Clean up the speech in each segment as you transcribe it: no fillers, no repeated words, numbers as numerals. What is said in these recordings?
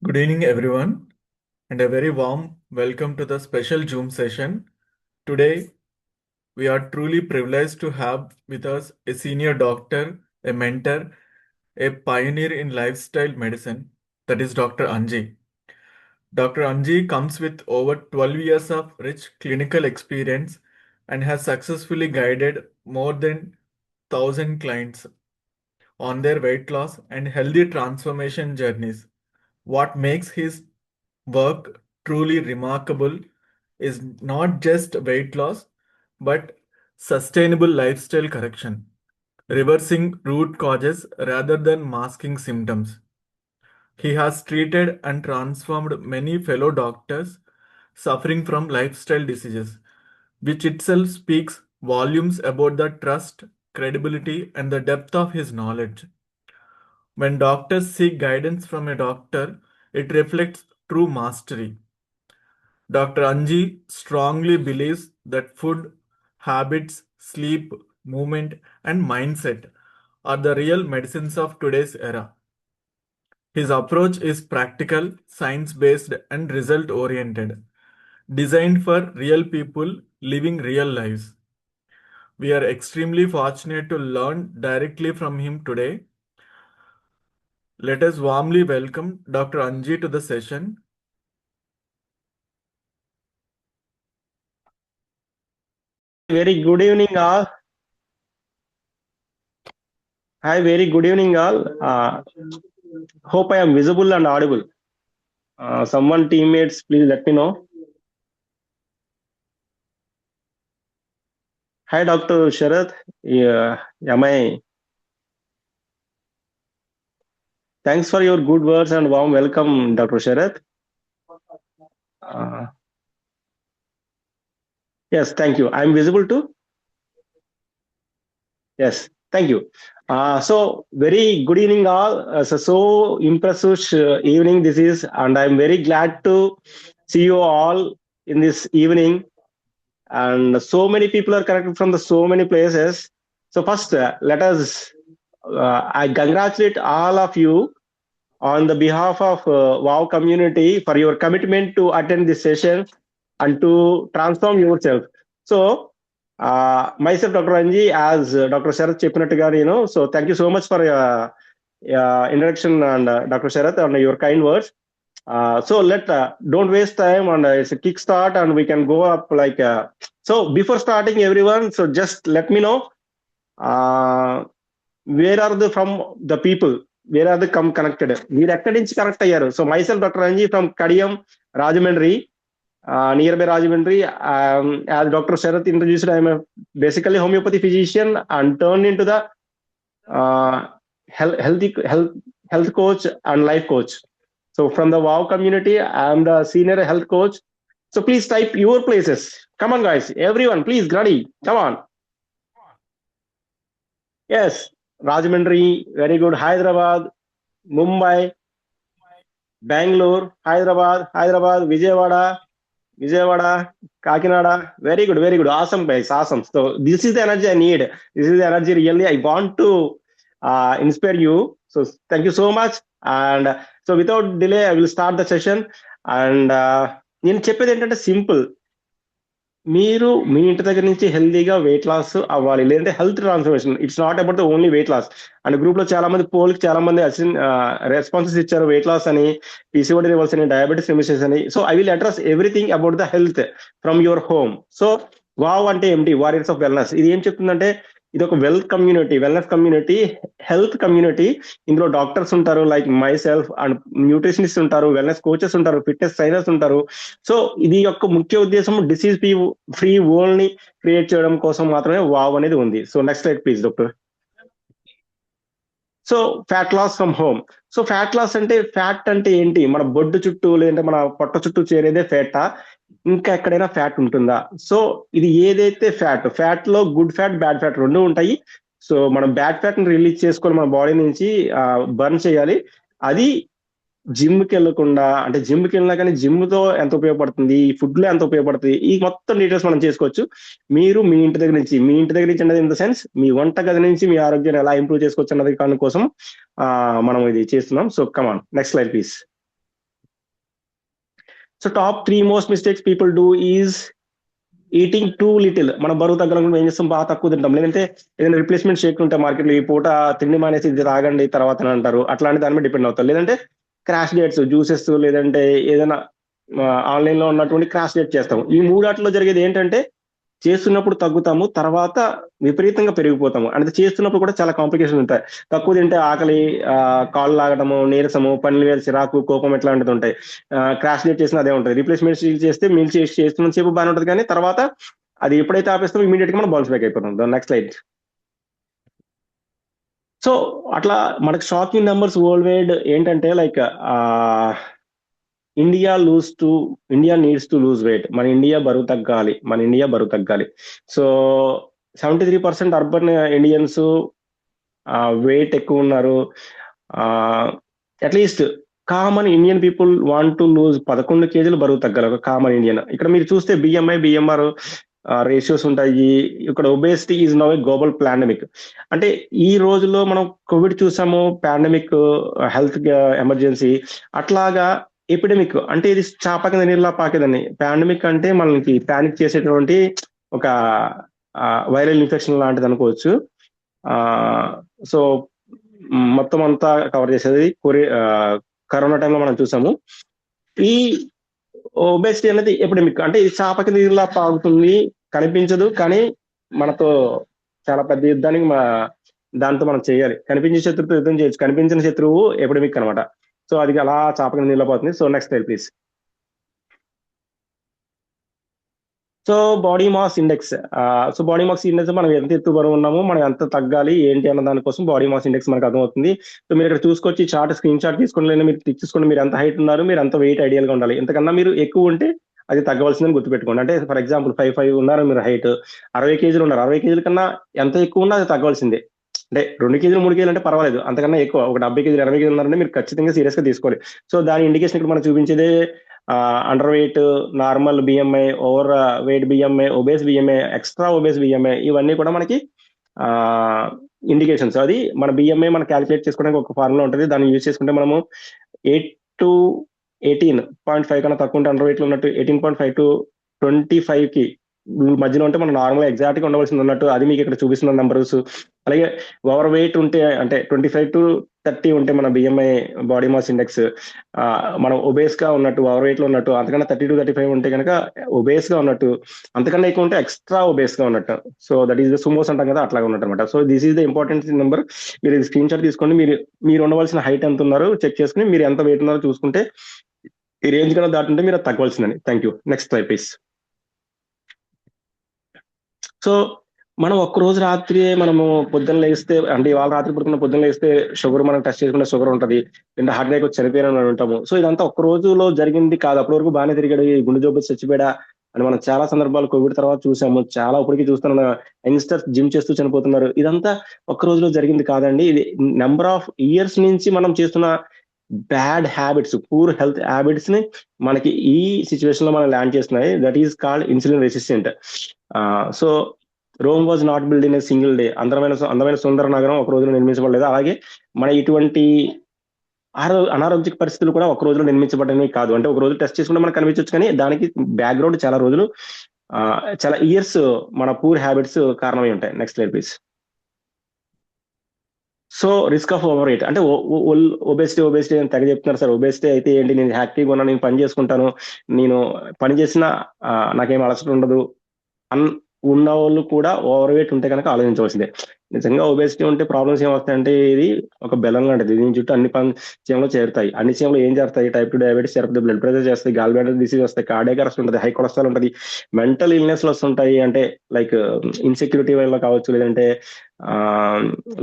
Good evening, everyone, and a very warm welcome to the special Zoom session. Today, we are truly privileged to have with us a senior doctor, a mentor, a pioneer in lifestyle medicine, that is Dr. Anji. Dr. Anji comes with over 12 years of rich clinical experience and has successfully guided more than 1,000 clients on their weight loss and healthy transformation journeys. What makes his work truly remarkable is not just weight loss, but sustainable lifestyle correction, reversing root causes rather than masking symptoms. He has treated and transformed many fellow doctors suffering from lifestyle diseases, which itself speaks volumes about the trust, credibility, and the depth of his knowledge. When doctors seek guidance from a doctor, it reflects true mastery. Dr. Anji strongly believes that food, habits, sleep, movement, and mindset are the real medicines of today's era. His approach is practical, science based, and result oriented, designed for real people living real lives. We are extremely fortunate to learn directly from him today. Let us warmly welcome Dr. Anji to the session. Very good evening, all. Hi, very good evening, all. Hope I am visible and audible. Someone, teammates, please let me know. Hi, Dr. Sharath. Am I? Thanks for your good words and warm welcome, Dr. Sharath. Yes, thank you. I'm visible too. Yes, thank you. So very good evening, all. So impressive evening this is, and I'm very glad to see you all in this evening. And so many people are connected from the so many places. So first, let us I congratulate all of you on the behalf of wow community for your commitment to attend this session and to transform yourself. So myself, Dr. Anji, as Dr. Sharath చెప్పినట్టుగా so thank you so much for introduction, and Dr. Sharath, and your kind words. So don't waste time, and it's a kickstart, and we can go up like so before starting, everyone, so just let me know uh, where are the from the people, where are the come connected, మీరు ఎక్కడి నుంచి connect అయ్యారు. So myself, Dr. Anji, from Kadiyam, Rajahmundry, nearby Rajahmundry. As Dr. Sharath introduced, I am a basically homeopathy physician and turned into the uh, health coach and life coach. So from the wow community, I am the senior health coach. So please type your places. Come on, guys, everyone, please, ready, come on. Yes, Rajahmundry, very good. Hyderabad, Mumbai, Bangalore, Hyderabad, Vijayawada, Kakinada. Very good, very good. Awesome, guys. Awesome. So this is the energy I need. This is the energy really I want to inspire you. So thank you so much. And so without delay, I will start the session. And నేను చెప్పేది ఏంటంటే simple. మీరు మీ ఇంటి దగ్గర నుంచి హెల్దీగా wait loss అవ్వాలి, లేదంటే health transformation. It's not about the only weight loss. And group లో చాలా మంది పోల్కి చాలా మంది రెస్పాన్సెస్ ఇచ్చారు, వెయిట్ లాస్ అని, పీసీఓడి రివర్స్ అని, డయాబెటిస్ రిమిషన్స్ అని. So I will address everything about the health from your home. So వావ్ అంటే ఏంటి? Warriors of wellness. ఇది ఏం చెప్తుందంటే, ఇది ఒక వెల్నెస్ కమ్యూనిటీ, హెల్త్ కమ్యూనిటీ. ఇందులో డాక్టర్స్ ఉంటారు, like myself, and nutritionist ఉంటారు, వెల్నెస్ కోచెస్ ఉంటారు, ఫిట్నెస్ ట్రైనర్స్ ఉంటారు. సో ఇది యొక్క ముఖ్య ఉద్దేశం డిసీజ్ ఫ్రీ వరల్డ్ ని క్రియేట్ చేయడం కోసం మాత్రమే వావ్ అనేది ఉంది. So next slide please, doctor. So fat loss from home. So fat loss అంటే, ఫ్యాట్ అంటే ఏంటి? మన బొడ్డు చుట్టూ లేదంటే మన పొట్ట చుట్టూ చేరేదే ఫ్యాటా? ఇంకా ఎక్కడైనా ఫ్యాట్ ఉంటుందా? సో ఇది ఏదైతే ఫ్యాట్ లో గుడ్ ఫ్యాట్, బ్యాడ్ ఫ్యాట్ రెండు ఉంటాయి. సో మనం బ్యాడ్ ఫ్యాట్ ని రిలీజ్ చేసుకొని మన బాడీ నుంచి బర్న్ చేయాలి. అది జిమ్కి వెళ్ళకుండా, అంటే జిమ్కి వెళ్ళినా కానీ జిమ్ తో ఎంత ఉపయోగపడుతుంది, ఈ ఫుడ్ లో ఎంత ఉపయోగపడుతుంది, ఈ మొత్తం డీటెయిల్స్ మనం చేసుకోవచ్చు. మీరు మీ ఇంటి దగ్గర నుంచి అనేది ఇన్ ద సెన్స్ మీ వంట గది నుంచి మీ ఆరోగ్యాన్ని ఎలా ఇంప్రూవ్ చేసుకోవచ్చు అన్నది దాని కోసం మనం ఇది చేస్తున్నాం. So come on, next slide please. So top 3 most mistakes people do is eating two little. మనం బరువు తగ్గాలనుకుంటే ఏం చేస్తాం, బాగా తక్కువ తింటాం. లేదంటే ఏదైనా రిప్లేస్మెంట్ షేక్ ఉంటాయి మార్కెట్లో, ఈ పూట తిండి మానేసి ఇది తాగండి తర్వాత అని అంటారు, అట్లాంటి దాని మీద డిపెండ్ అవుతారు. లేదంటే క్రాష్ డేట్స్, జ్యూసెస్, లేదంటే ఏదైనా ఆన్లైన్ లో ఉన్నటువంటి క్రాష్ డేట్ చేస్తాం. ఈ మూడాట్లో జరిగేది ఏంటంటే చేస్తున్నప్పుడు తగ్గుతాము, తర్వాత విపరీతంగా పెరిగిపోతాము. అంటే చేస్తున్నప్పుడు కూడా చాలా కాంప్లికేషన్ ఉంటాయి. తక్కువ తింటే ఆకలి, కాళ్ళు లాగడము, నీరసము, పనుల మీద చిరాకు, కోపం ఇట్లాంటిది ఉంటాయి. క్రాష్ డేట్ చేసినా అదే ఉంటుంది. రీప్లేస్మెంట్ చేస్తే మీల్ చేస్తున్న సేపు బాగానే ఉంటుంది, కానీ తర్వాత అది ఎప్పుడైతే ఆపేస్తామో ఇమీడియట్ గా మనం బౌన్స్ బ్యాక్ అయిపోతాం. Next slide. సో అట్లా మనకు షాకింగ్ నెంబర్స్ వరల్డ్ వైడ్ ఏంటంటే like India needs to lose weight. మన ఇండియా బరువు తగ్గాలి. సో 73% అర్బన్ ఇండియన్స్ వెయిట్ ఎక్కువ ఉన్నారు. At least common Indian people want to lose 11 కేజీలు బరువు తగ్గాలి ఒక కామన్ ఇండియన్. ఇక్కడ మీరు చూస్తే బిఎంఆర్ రేషియోస్ ఉంటాయి. ఇక్కడ obesity is now a global pandemic. అంటే ఈ రోజుల్లో మనం కోవిడ్ చూసాము, పాండమిక్, హెల్త్ ఎమర్జెన్సీ, అట్లాగా ఎపిడమిక్ అంటే ఇది చాప కింద నీళ్ళ పాకేదని. పాండమిక్ అంటే మనకి పానిక్ చేసేటువంటి ఒక వైరల్ ఇన్ఫెక్షన్ లాంటిది అనుకోవచ్చు. సో మొత్తం అంతా కవర్ చేసేది కరోనా టైంలో మనం చూసాము. ఈ ఒబేసిటీ అనేది ఎపిడమిక్, అంటే ఇది చాప కింద నీళ్ళ పాకుతుంది, కనిపించదు, కానీ మనతో చాలా పెద్ద యుద్ధానికి దాంతో మనం చేయాలి. కనిపించే శత్రువుతో యుద్ధం చేయొచ్చు, కనిపించిన శత్రువు ఎపిడమిక్ అనమాట. సో అది అలా చాప కింద నీళ్ళ పోతుంది. So next slide please. So body mass index. Body mass index మనం ఎంత ఎత్తు బరువు ఉన్నామో, మనం ఎంత తగ్గాలి ఏంటి అన్న దానికోసం బాడీ మాస్ ఇండెక్స్ మనకు అర్థమవుతుంది. సో మీరు ఇక్కడ చూసుకొచ్చి స్క్రీన్ షాట్ తీసుకోండి, లేదా మీరు తీసుకోండి, మీరు ఎంత హైట్ ఉన్నారు, మీరు ఎంత వెయిట్ ఐడియల్ గా ఉండాలి. ఎంతకన్నా మీరు ఎక్కువ ఉంటే అది తగ్గవలసిందని గుర్తుపెట్టుకోండి. అంటే ఫర్ ఎగ్జాంపుల్ 5'5" ఉన్నారు మీరు, హైట్ 60 కేజీలు ఉన్నారు, 60 కేజీల కన్నా ఎంత ఎక్కువ ఉన్నా అది తగ్గవలసిందే. అంటే 2 కేజీలు 3 కేజీలు అంటే పర్వాలేదు, అంతకన్నా ఎక్కువ ఒక 70 కేజీలు 80 కేజీలు ఉన్నారంటే మీరు ఖచ్చితంగా సీరియస్ గా తీసుకోవాలి. సో దాని ఇండికేషన్ ఇక్కడ మనం చూపించేదే under weight, normal BMI, over weight BMI, obese BMI, extra obese BMI, ఇవన్నీ కూడా మనకి ఇండికేషన్స్. అది మన బిఎంఐ మనం క్యాలిక్యులేట్ చేసుకోవడానికి ఒక ఫార్ములా ఉంటుంది, దాన్ని యూజ్ చేసుకుంటే మనము 8 to 18.5 కన్నా తక్కువ ఉంటే అండర్ వెయిట్ లో ఉన్నట్టు, 18.5 to 25 కి మధ్యలో ఉంటే మనం నార్మల్ ఎగ్జాక్ట్ గా ఉండవలసింది ఉన్నట్టు, అది మీకు ఇక్కడ చూపిస్తున్న నెంబర్స్. అలాగే ఓవర్ వెయిట్ ఉంటే అంటే 25 to 30 ఉంటే మన బిఎంఐ బాడీ మాస్ ఇండెక్స్, మనం ఒబేస్ గా ఉన్నట్టు, ఓవర్ వెయిట్ లో ఉన్నట్టు. అంతకన్నా 30 to 35 ఉంటే కనుక ఒబేస్ గా ఉన్నట్టు, అంతకన్నా ఎక్కువ ఉంటే ఎక్స్ట్రా ఒబేస్ గా ఉన్నట్టు. సో దట్ ఈస్ ద సుమోస్ అంటాం కదా, అట్లాగా ఉన్నట్టు అనమాట. So this is the important number. మీరు ఇది స్క్రీన్ షాట్ తీసుకోండి, మీరు ఉండవలసిన హైట్ ఎంత ఉన్నారు చెక్ చేసుకుని, మీరు ఎంత వెయిట్ ఉన్నారో చూసుకుంటే ఈ రేంజ్ కన్నా దాటుంటే మీరు తగ్గవలసిందని. Thank you. Next slide please. So మనం ఒక్కరోజు రాత్రి మనము పొద్దున్న లేస్తే, అంటే ఇవాళ రాత్రి పడుకున్న పొద్దున్న లేస్తే షుగర్ మనం టెస్ట్ చేసుకుంటే షుగర్ ఉంటుంది, లేదా హార్ట్ అటాక్ వచ్చి చనిపోయిన ఉంటాము. సో ఇదంతా ఒక్క రోజులో జరిగింది కాదు. అప్పటి వరకు బాగానే తిరిగాడు, ఈ గుండె జబ్బు చచ్చిపోయాడా అని మనం చాలా సందర్భాలు కోవిడ్ తర్వాత చూసాము. చాలా ఇప్పటికీ చూస్తున్న యంగ్స్టర్స్ జిమ్ చేస్తూ చనిపోతున్నారు. ఇదంతా ఒక్క రోజులో జరిగింది కాదండి. ఇది నెంబర్ ఆఫ్ ఇయర్స్ నుంచి మనం చేస్తున్న bad habits, poor health habits ని మనకి ఈ సిచ్యువేషన్ లో మనం ల్యాండ్ చేస్తున్నాయి. That is called insulin resistant. So Rome was not build in a single day. అందమైన సుందర నగరం ఒక రోజులో నిర్మించబడలేదు. అలాగే మన ఇటువంటి అనారోగ్య పరిస్థితులు కూడా ఒక రోజులో నిర్మించబడమే కాదు. అంటే ఒక రోజు టెస్ట్ చేసుకుంటే మనకు కనిపించవచ్చు, కానీ దానికి బ్యాక్గ్రౌండ్ చాలా రోజులు, చాలా ఇయర్స్ మన పూర్ హ్యాబిట్స్ కారణమై ఉంటాయి. Next slide please. So risk of over weight అంటే ఒబేసిటీ అని తెగ చెప్తున్నారు సార్. ఒబేసిటీ అయితే ఏంటి, నేను యాక్టివ్గా ఉన్నా, నేను పని చేసుకుంటాను, నేను పని చేసినా నాకేం అలసట ఉండదు ఉన్న వాళ్ళు కూడా ఓవర్ వెయిట్ ఉంటే కనుక ఆలోచించవలసిందే. నిజంగా ఒబేసిటీ ఉంటే ప్రాబ్లమ్స్ ఏమొస్తాయంటే, ఇది ఒక బెల్లం లాంటిది, దీని చుట్టూ అన్ని చీమలు చేరుతాయి. అన్ని చీమలు ఏం చేస్తాయి, టైప్ 2 డయాబెటీస్ చేరుతుంది, బ్లడ్ ప్రెషర్ చేస్తాయి, గాల్ బ్లాడర్ డిసీజ్ వస్తాయి, కార్డియాక్ అరెస్ట్ ఉంటుంది, హై కొలెస్ట్రాల్ ఉంటుంది, మెంటల్ ఇల్నెస్ వస్తుంటాయి. అంటే లైక్ ఇన్సెక్యూరిటీ వల్ల కావచ్చు, లేదంటే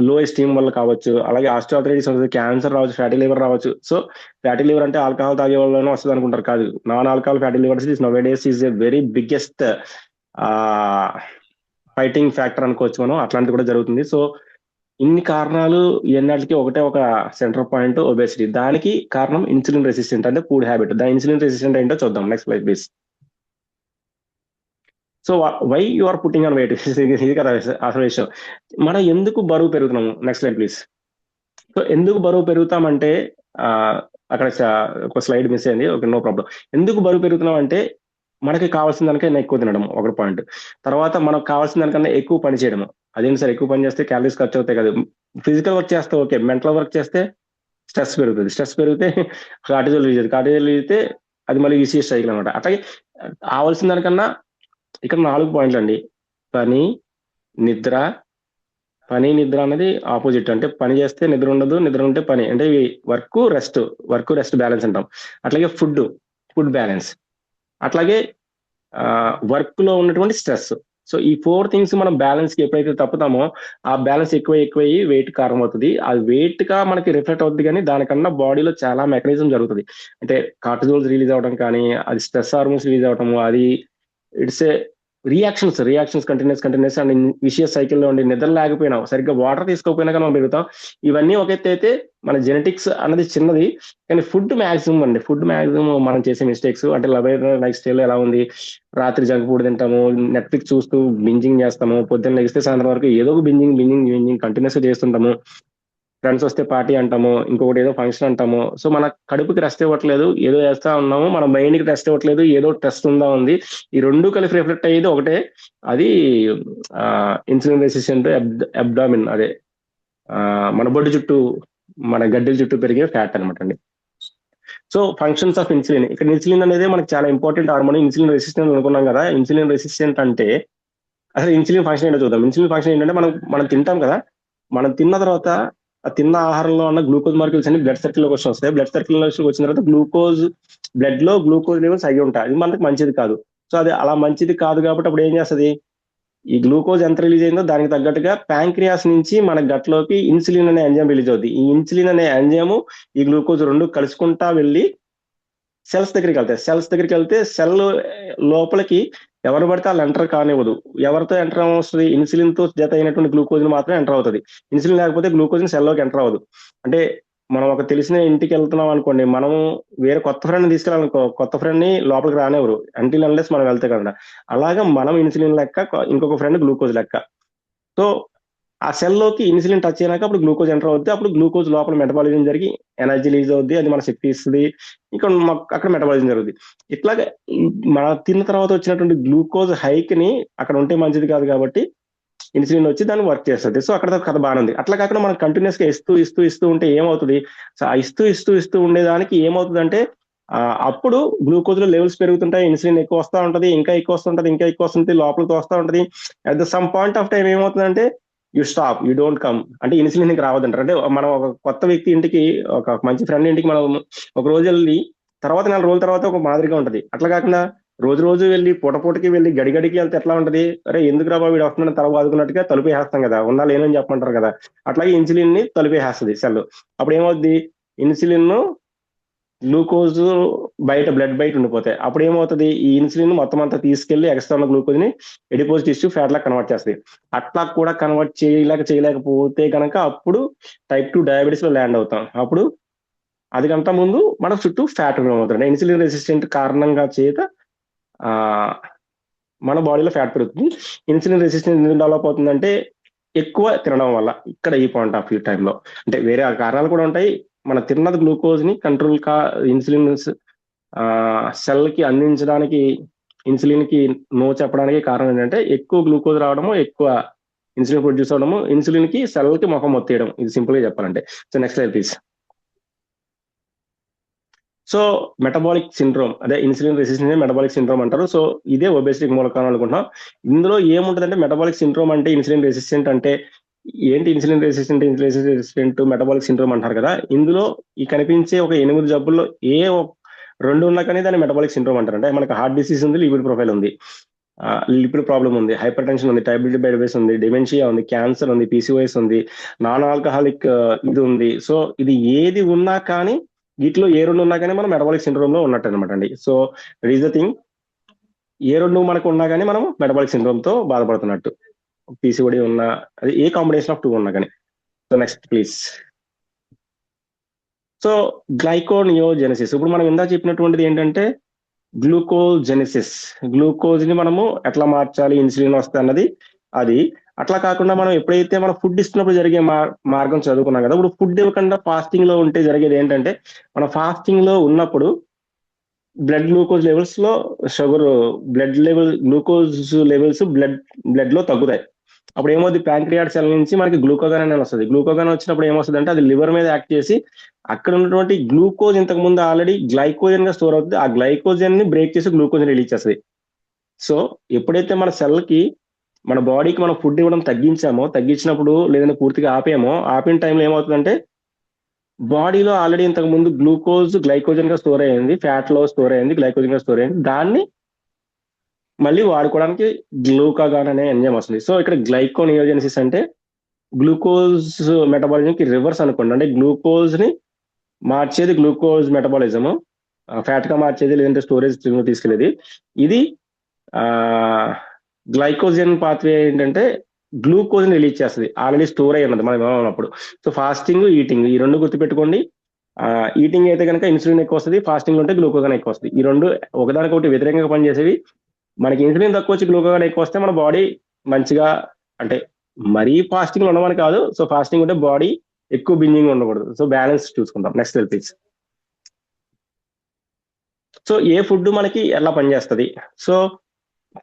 లో ఎస్టీమ్ వల్ల కావచ్చు, అలాగే ఆస్టియోఆర్థరైటిస్ వస్తుంది, క్యాన్సర్ రావచ్చు, ఫ్యాటీ లివర్ రావచ్చు. సో ఫ్యాటీ లివర్ అంటే ఆల్కహాల్ తాగే వాళ్ళనే వస్తుంది అనుకుంటారు, కాదు. Non alcohol fatty liver is నౌడేస్ is a very biggest fighting factor అనుకోవచ్చు మనం. అట్లాంటిది కూడా జరుగుతుంది. సో ఇన్ని కారణాలు ఎన్నటికి ఒకటే ఒక సెంటర్ పాయింట్, ఒబేసిటీ. దానికి కారణం ఇన్సులిన్ రెసిస్టెంట్ అంటే ఫుడ్ హ్యాబిట్. దాని ఇన్సులిన్ రెసిస్టెంట్ ఏంటో చూద్దాం. Next slide please. So why you are putting on weight, ఇది కదా అసలు విషయం. మనం ఎందుకు బరువు పెరుగుతున్నాము? Next slide please. సో ఎందుకు బరువు పెరుగుతామంటే అక్కడ ఒక స్లైడ్ మిస్ అయింది. Okay, no problem. ఎందుకు బరువు పెరుగుతున్నాం అంటే మనకి కావాల్సిన దానికన్నా ఎక్కువ తినడం ఒక పాయింట్. తర్వాత మనకు కావాల్సిన దానికన్నా ఎక్కువ పని చేయడం. అదేంటి సార్, ఎక్కువ పని చేస్తే క్యాలరీస్ ఖర్చు అవుతాయి కదా. ఫిజికల్ వర్క్ చేస్తే ఓకే, మెంటల్ వర్క్ చేస్తే స్ట్రెస్ పెరుగుతుంది. స్ట్రెస్ పెరిగితే కార్టిజోల్ రిలీజ్ అవుతుంది. కార్టిజోల్ రిలీజ్ అది మళ్ళీ విసిఎస్ సైకిల్ అనమాట. అట్లాగే కావాల్సిన దానికన్నా ఇక్కడ 4 పాయింట్లు అండి. పని, నిద్ర. పని నిద్ర అనేది ఆపోజిట్. అంటే పని చేస్తే నిద్ర ఉండదు, నిద్ర ఉంటే పని. అంటే ఇవి వర్క్ రెస్ట్ బ్యాలెన్స్ అంటాం. అట్లాగే ఫుడ్ బ్యాలెన్స్. అట్లాగే వర్క్ లో ఉన్నటువంటి స్ట్రెస్. సో ఈ 4 థింగ్స్ మనం బ్యాలెన్స్ కి ఎప్పుడైతే తప్పుతామో ఆ బ్యాలెన్స్ ఎక్కువయ్యి వెయిట్ కారణం అవుతుంది. ఆ వెయిట్ గా మనకి రిఫ్లెక్ట్ అవుతుంది, కానీ దానికన్నా బాడీలో చాలా మెకానిజం జరుగుతుంది. అంటే కార్టిజోల్స్ రిలీజ్ అవడం కానీ, అది స్ట్రెస్ హార్మోన్స్ రిలీజ్ అవడము, అది it's a reactions continuous and vicious సైకిల్లో ఉండి నిద్ర లేకపోయినా, సరిగ్గా వాటర్ తీసుకోకపోయినా కానీ మనం పెరుగుతాం. ఇవన్నీ ఒక ఎత్తు అయితే మన జెనెటిక్స్ అన్నది చిన్నది, కానీ ఫుడ్ మ్యాక్సిమం మనం చేసే మిస్టేక్స్. అంటే లైఫ్ స్టైల్ ఎలా ఉంది, రాత్రి జంక్ ఫుడ్ తింటాము, నెట్ఫ్లిక్స్ చూస్తూ బింజింగ్ చేస్తాము, పొద్దున్న లెగిస్తే సాయంత్రం వరకు ఏదో ఒక బింజింగ్ కంటిన్యూస్ గా చేస్తుంటాము. ఫ్రెండ్స్ వస్తే పార్టీ అంటాము, ఇంకొకటి ఏదో ఫంక్షన్ అంటాము. సో మన కడుపుకి రెస్ట్ ఇవ్వట్లేదు, ఏదో చేస్తా ఉన్నాము. మన మైండ్ కి రెస్ట్ ఇవ్వట్లేదు, ఏదో టెస్ట్ ఉందా ఉంది. ఈ రెండు కలిపి రిఫ్లెక్ట్ అయ్యేది ఒకటే, అది ఇన్సులిన్ రెసిస్టెంట్ అబ్డామిన్. అదే మన బొడ్డు చుట్టూ, మన గడ్డల చుట్టూ పెరిగే ఫ్యాట్ అనమాట అండి. So functions of insulin. ఇక్కడ ఇన్సులిన్ అనేది మనకి చాలా ఇంపార్టెంట్ హార్మోన్. ఇన్సులిన్ రెసిస్టెంట్ అనుకున్నాం కదా. ఇన్సులిన్ రెసిస్టెంట్ అంటే అసలు ఇన్సులిన్ ఫంక్షన్ ఏంటో చూద్దాం. ఇన్సులిన్ ఫంక్షన్ ఏంటంటే మనం తింటాం కదా, మనం తిన్న తర్వాత ఆ తిన్న ఆహారంలో ఉన్న గ్లూకోజ్ మార్కిల్స్ అన్ని బ్లడ్ సర్కిల్ లోకి వస్తాయి. బ్లడ్ సర్కిల్ వచ్చిన తర్వాత బ్లడ్ లో గ్లూకోజ్ లెవెల్స్ అయ్యి ఉంటాయి. అది మనకి మంచిది కాదు. సో అది అలా మంచిది కాదు కాబట్టి అప్పుడు ఏం చేస్తుంది, ఈ గ్లూకోజ్ ఎంత రిలీజ్ అయిందో దానికి తగ్గట్టుగా ప్యాంక్రియాస్ నుంచి మన గట్లోకి ఇన్సులిన్ అనే ఎంజైమ్ రిలీజ్ అవుతుంది. ఈ ఇన్సులిన్ అనే ఎంజైమ్ ఈ గ్లూకోజ్ రెండు కలుసుకుంటా వెళ్ళి సెల్స్ దగ్గరికి వెళ్తే సెల్ లోపలికి ఎవరు పడితే వాళ్ళు ఎంటర్ కానివ్వదు. ఎవరితో ఎంటర్ వస్తుంది, ఇన్సులిన్ తో జత అయినటువంటి గ్లూకోజ్ మాత్రమే ఎంటర్ అవుతుంది. ఇన్సులిన్ లేకపోతే గ్లూకోజ్ సెల్లోకి ఎంటర్ అవ్వదు. అంటే మనం ఒక తెలిసిన ఇంటికి వెళ్తున్నాం అనుకోండి, మనం వేరే కొత్త ఫ్రెండ్ తీసుకెళ్ళాలనుకో, కొత్త ఫ్రెండ్ ని లోపలికి రానివ్వరు అంటిల్ అన్లెస్ మనం వెళ్తే కదా. అలాగా మనం ఇన్సులిన్ లెక్క, ఇంకొక ఫ్రెండ్ గ్లూకోజ్ లెక్క. సో ఆ సెల్లోకి ఇన్సులిన్ టచ్ అయినాక అప్పుడు గ్లూకోజ్ ఎంటర్ అవుతుంది. అప్పుడు గ్లూకోజ్ లోపల మెటబాలిజం జరిగి ఎనర్జీ రిలీజ్ అవుద్ది, అది మన శక్తి ఇస్తుంది. ఇంకా అక్కడ మెటబాలిజం జరుగుతుంది. ఇట్లాగే మన తిన్న తర్వాత వచ్చినటువంటి గ్లూకోజ్ హైక్ ని అక్కడ ఉంటే మంచిది కాదు కాబట్టి ఇన్సులిన్ వచ్చి దాన్ని వర్క్ చేస్తుంది. సో అక్కడ కథ బాగానే ఉంది. అట్లా కాకుండా మనం కంటిన్యూస్ గా ఇస్తూ ఉంటే ఏమవుతుంది, సో ఆ ఇస్తూ ఉండేదానికి ఏమవుతుందంటే అప్పుడు గ్లూకోజ్ లో లెవెల్స్ పెరుగుతుంటాయి, ఇన్సులిన్ ఎక్కువ వస్తూ ఉంటది, ఇంకా ఎక్కువ వస్తుంటది, లోపలికి వస్తూ ఉంటది. At the some point of time ఏమవుతుందంటే you stop, you don't come. అంటే ఇన్సులిన్ ఇంక రావద్దంటారు. అంటే మనం ఒక కొత్త వ్యక్తి ఇంటికి, ఒక మంచి ఫ్రెండ్ ఇంటికి మనం ఒక రోజు వెళ్ళి తర్వాత 4 రోజుల తర్వాత ఒక మాదిరిగా ఉంటది. అట్లా కాకుండా రోజు వెళ్ళి పూటకి వెళ్ళి గడికి వెళ్తే ఎట్లా ఉంటది, అరే ఎందుకు రా వీడు వస్తున్నాడు తల బాదుకున్నట్టుగా తలుపేసేస్తాం కదా, ఉన్నా లేనని చెప్పమంటారు కదా. అట్లాగే ఇన్సులిన్ ని తలుపేసేస్తుంది సెల్. అప్పుడు ఏమవుద్ది, ఇన్సులిన్ గ్లూకోజ్ బ్లడ్ బయట ఉండిపోతాయి. అప్పుడు ఏమవుతుంది, ఈ ఇన్సులిన్ మొత్తం అంతా తీసుకెళ్లి ఎక్స్ట్రా ఉన్న గ్లూకోజ్ ని ఎడిపోజ్ టిష్యూ ఫ్యాట్ లా కన్వర్ట్ చేస్తుంది. అట్లా కూడా కన్వర్ట్ చేయలేకపోతే కనుక అప్పుడు టైప్ 2 డయాబెటీస్ లో ల్యాండ్ అవుతాం. అప్పుడు అది కంటే ముందు మన చుట్టూ ఫ్యాట్ అవుతుంది. ఇన్సులిన్ రెసిస్టెంట్ కారణంగా చేత మన బాడీలో ఫ్యాట్ పెరుగుతుంది. ఇన్సులిన్ రెసిస్టెంట్ ఎందుకు డెవలప్ అవుతుందంటే ఎక్కువ తినడం వల్ల. ఇక్కడ ఈ పాయింట్ ఆఫ్ వ్యూ టైంలో అంటే వేరే కారణాలు కూడా ఉంటాయి. మన తిన్నది గ్లూకోజ్ ని కంట్రోల్ ఇన్సులిన్ సెల్ కి అందించడానికి, ఇన్సులిన్ కి నో చెప్పడానికి కారణం ఏంటంటే ఎక్కువ గ్లూకోజ్ రావడము, ఎక్కువ ఇన్సులిన్ ప్రొడ్యూస్ అవడము, ఇన్సులిన్ కి సెల్ కి ముఖం మొత్తేయడం. ఇది సింపుల్ గా చెప్పాలంటే. So next slide please. So metabolic syndrome, అదే ఇన్సులిన్ రెసిస్టెన్స్ మెటబాలిక్ సిండ్రోమ్ అంటారు. సో ఇదే ఒబేసిటీకి మూల కారణం అనుకుంటున్నాం. ఇందులో ఏముంటుందంటే మెటబాలిక్ సిండ్రోమ్ అంటే ఇన్సులిన్ రెసిస్టెంట్ అంటే ఏంటి, ఇన్సులిన్ రెసిస్టెంట్ మెటబాలిక్ సిండ్రోమ్ అంటారు కదా. ఇందులో ఈ కనిపించే ఒక 8 జబ్బుల్లో ఏ 2 ఉన్నా కానీ దాన్ని మెటబాలిక్ సిండ్రోమ్ అంటారు. అంటే మనకి హార్ట్ డిసీజ్ ఉంది, లిపిడ్ ప్రొఫైల్ ఉంది, లిపిడ్ ప్రాబ్లం ఉంది, హైపర్ టెన్షన్ ఉంది, టైప్ 2 డయాబెటీస్ ఉంది, డిమెన్షియా ఉంది, క్యాన్సర్ ఉంది, పీసీఓఎస్ ఉంది, నాన్ ఆల్కహాలిక్ ఇది ఉంది. సో ఇది ఏది ఉన్నా కానీ, వీటిలో ఏ 2 ఉన్నా కానీ మనం మెటబాలిక్ సిండ్రోమ్ లో ఉన్నట్టు అనమాట అండి. So it is the thing, ఏ 2 మనకు ఉన్నా కానీ మనం మెటబాలిక్ సిండ్రోమ్ తో బాధపడుతున్నట్టు. పీసీఓడి ఉన్నా, అది ఏ కాంబినేషన్ ఆఫ్ 2 ఉన్నా కానీ. So next please. సో గ్లైకోనియోజెనసిస్. ఇప్పుడు మనం ఇందా చెప్పినటువంటిది ఏంటంటే గ్లూకోజెనసిస్. గ్లూకోజ్ ని మనము ఎట్లా మార్చాలి, ఇన్సులిన్ వస్తే అన్నది అది. అట్లా కాకుండా మనం ఎప్పుడైతే మనం ఫుడ్ ఇస్తున్నప్పుడు జరిగే మార్గం చదువుకున్నాం కదా. ఇప్పుడు ఫుడ్ ఇవ్వకుండా ఫాస్టింగ్ లో ఉంటే జరిగేది ఏంటంటే, మన ఫాస్టింగ్ లో ఉన్నప్పుడు బ్లడ్ గ్లూకోజ్ లెవెల్స్ లో షుగర్ గ్లూకోజ్ లెవెల్స్ బ్లడ్ లో తగ్గుతాయి. అప్పుడు ఏమవుతుంది, ప్యాంక్రియాట్ సెల్ నుంచి మనకి గ్లూకోగాన్ అనేది వస్తుంది. గ్లూకోగాన్ వచ్చినప్పుడు ఏమొస్తుంది అంటే అది లివర్ మీద యాక్ట్ చేసి అక్కడ ఉన్నటువంటి గ్లూకోజ్ ఇంతకు ముందు ఆల్రెడీ గ్లైకోజన్ గా స్టోర్ అవుతుంది, ఆ గ్లైకోజన్ ని బ్రేక్ చేసి గ్లూకోజ్ రిలీజ్ చేస్తుంది. సో ఎప్పుడైతే మన సెల్ కి మన బాడీకి మనం ఫుడ్ ఇవ్వడం తగ్గించినప్పుడు లేదంటే పూర్తిగా ఆపిన టైంలో ఏమవుతుందంటే బాడీలో ఆల్రెడీ ఇంతకు ముందు గ్లైకోజన్ గా స్టోర్ అయ్యింది, ఫ్యాట్ లో స్టోర్ అయ్యింది, గ్లైకోజన్ గా స్టోర్ అయ్యింది. దాన్ని మళ్ళీ వాడుకోవడానికి గ్లూకాగాన్ అనే ఎంజైమ్ వస్తుంది. సో ఇక్కడ గ్లైకోనియోజెనిసిస్ అంటే గ్లూకోజ్ మెటబాలిజం కి రివర్స్ అనుకోండి. అంటే గ్లూకోజ్ ని మార్చేది గ్లూకోజ్ మెటబాలిజం, ఫ్యాట్ గా మార్చేది లేదంటే స్టోరేజ్ తీసుకెళ్ళేది. ఇది గ్లైకోజన్ పాత్వే ఏంటంటే గ్లూకోజ్ రిలీజ్ చేస్తుంది, ఆల్రెడీ స్టోర్ అయి ఉన్నది మనం ఉన్నప్పుడు. సో ఫాస్టింగ్, ఈటింగ్ ఈ రెండు గుర్తుపెట్టుకోండి. ఈటింగ్ అయితే కనుక ఇన్సులిన్ ఎక్కువ వస్తుంది, ఫాస్టింగ్ ఉంటే గ్లూకోగాన్ ఎక్కువ వస్తుంది. ఈ రెండు ఒకదానికొకటి వ్యతిరేకంగా పనిచేసేవి. మనకి ఇన్సులిన్ తక్కువ వచ్చి గ్లూకోగాన్ ఎక్కువ వస్తే మన బాడీ మంచిగా, అంటే మరీ ఫాస్టింగ్ ఉండమని కాదు. సో ఫాస్టింగ్ ఉంటే బాడీ ఎక్కువ బింజింగ్ ఉండకూడదు. సో బ్యాలెన్స్ చూసుకుందాం. Next please. So A food మనకి ఎలా పనిచేస్తుంది? సో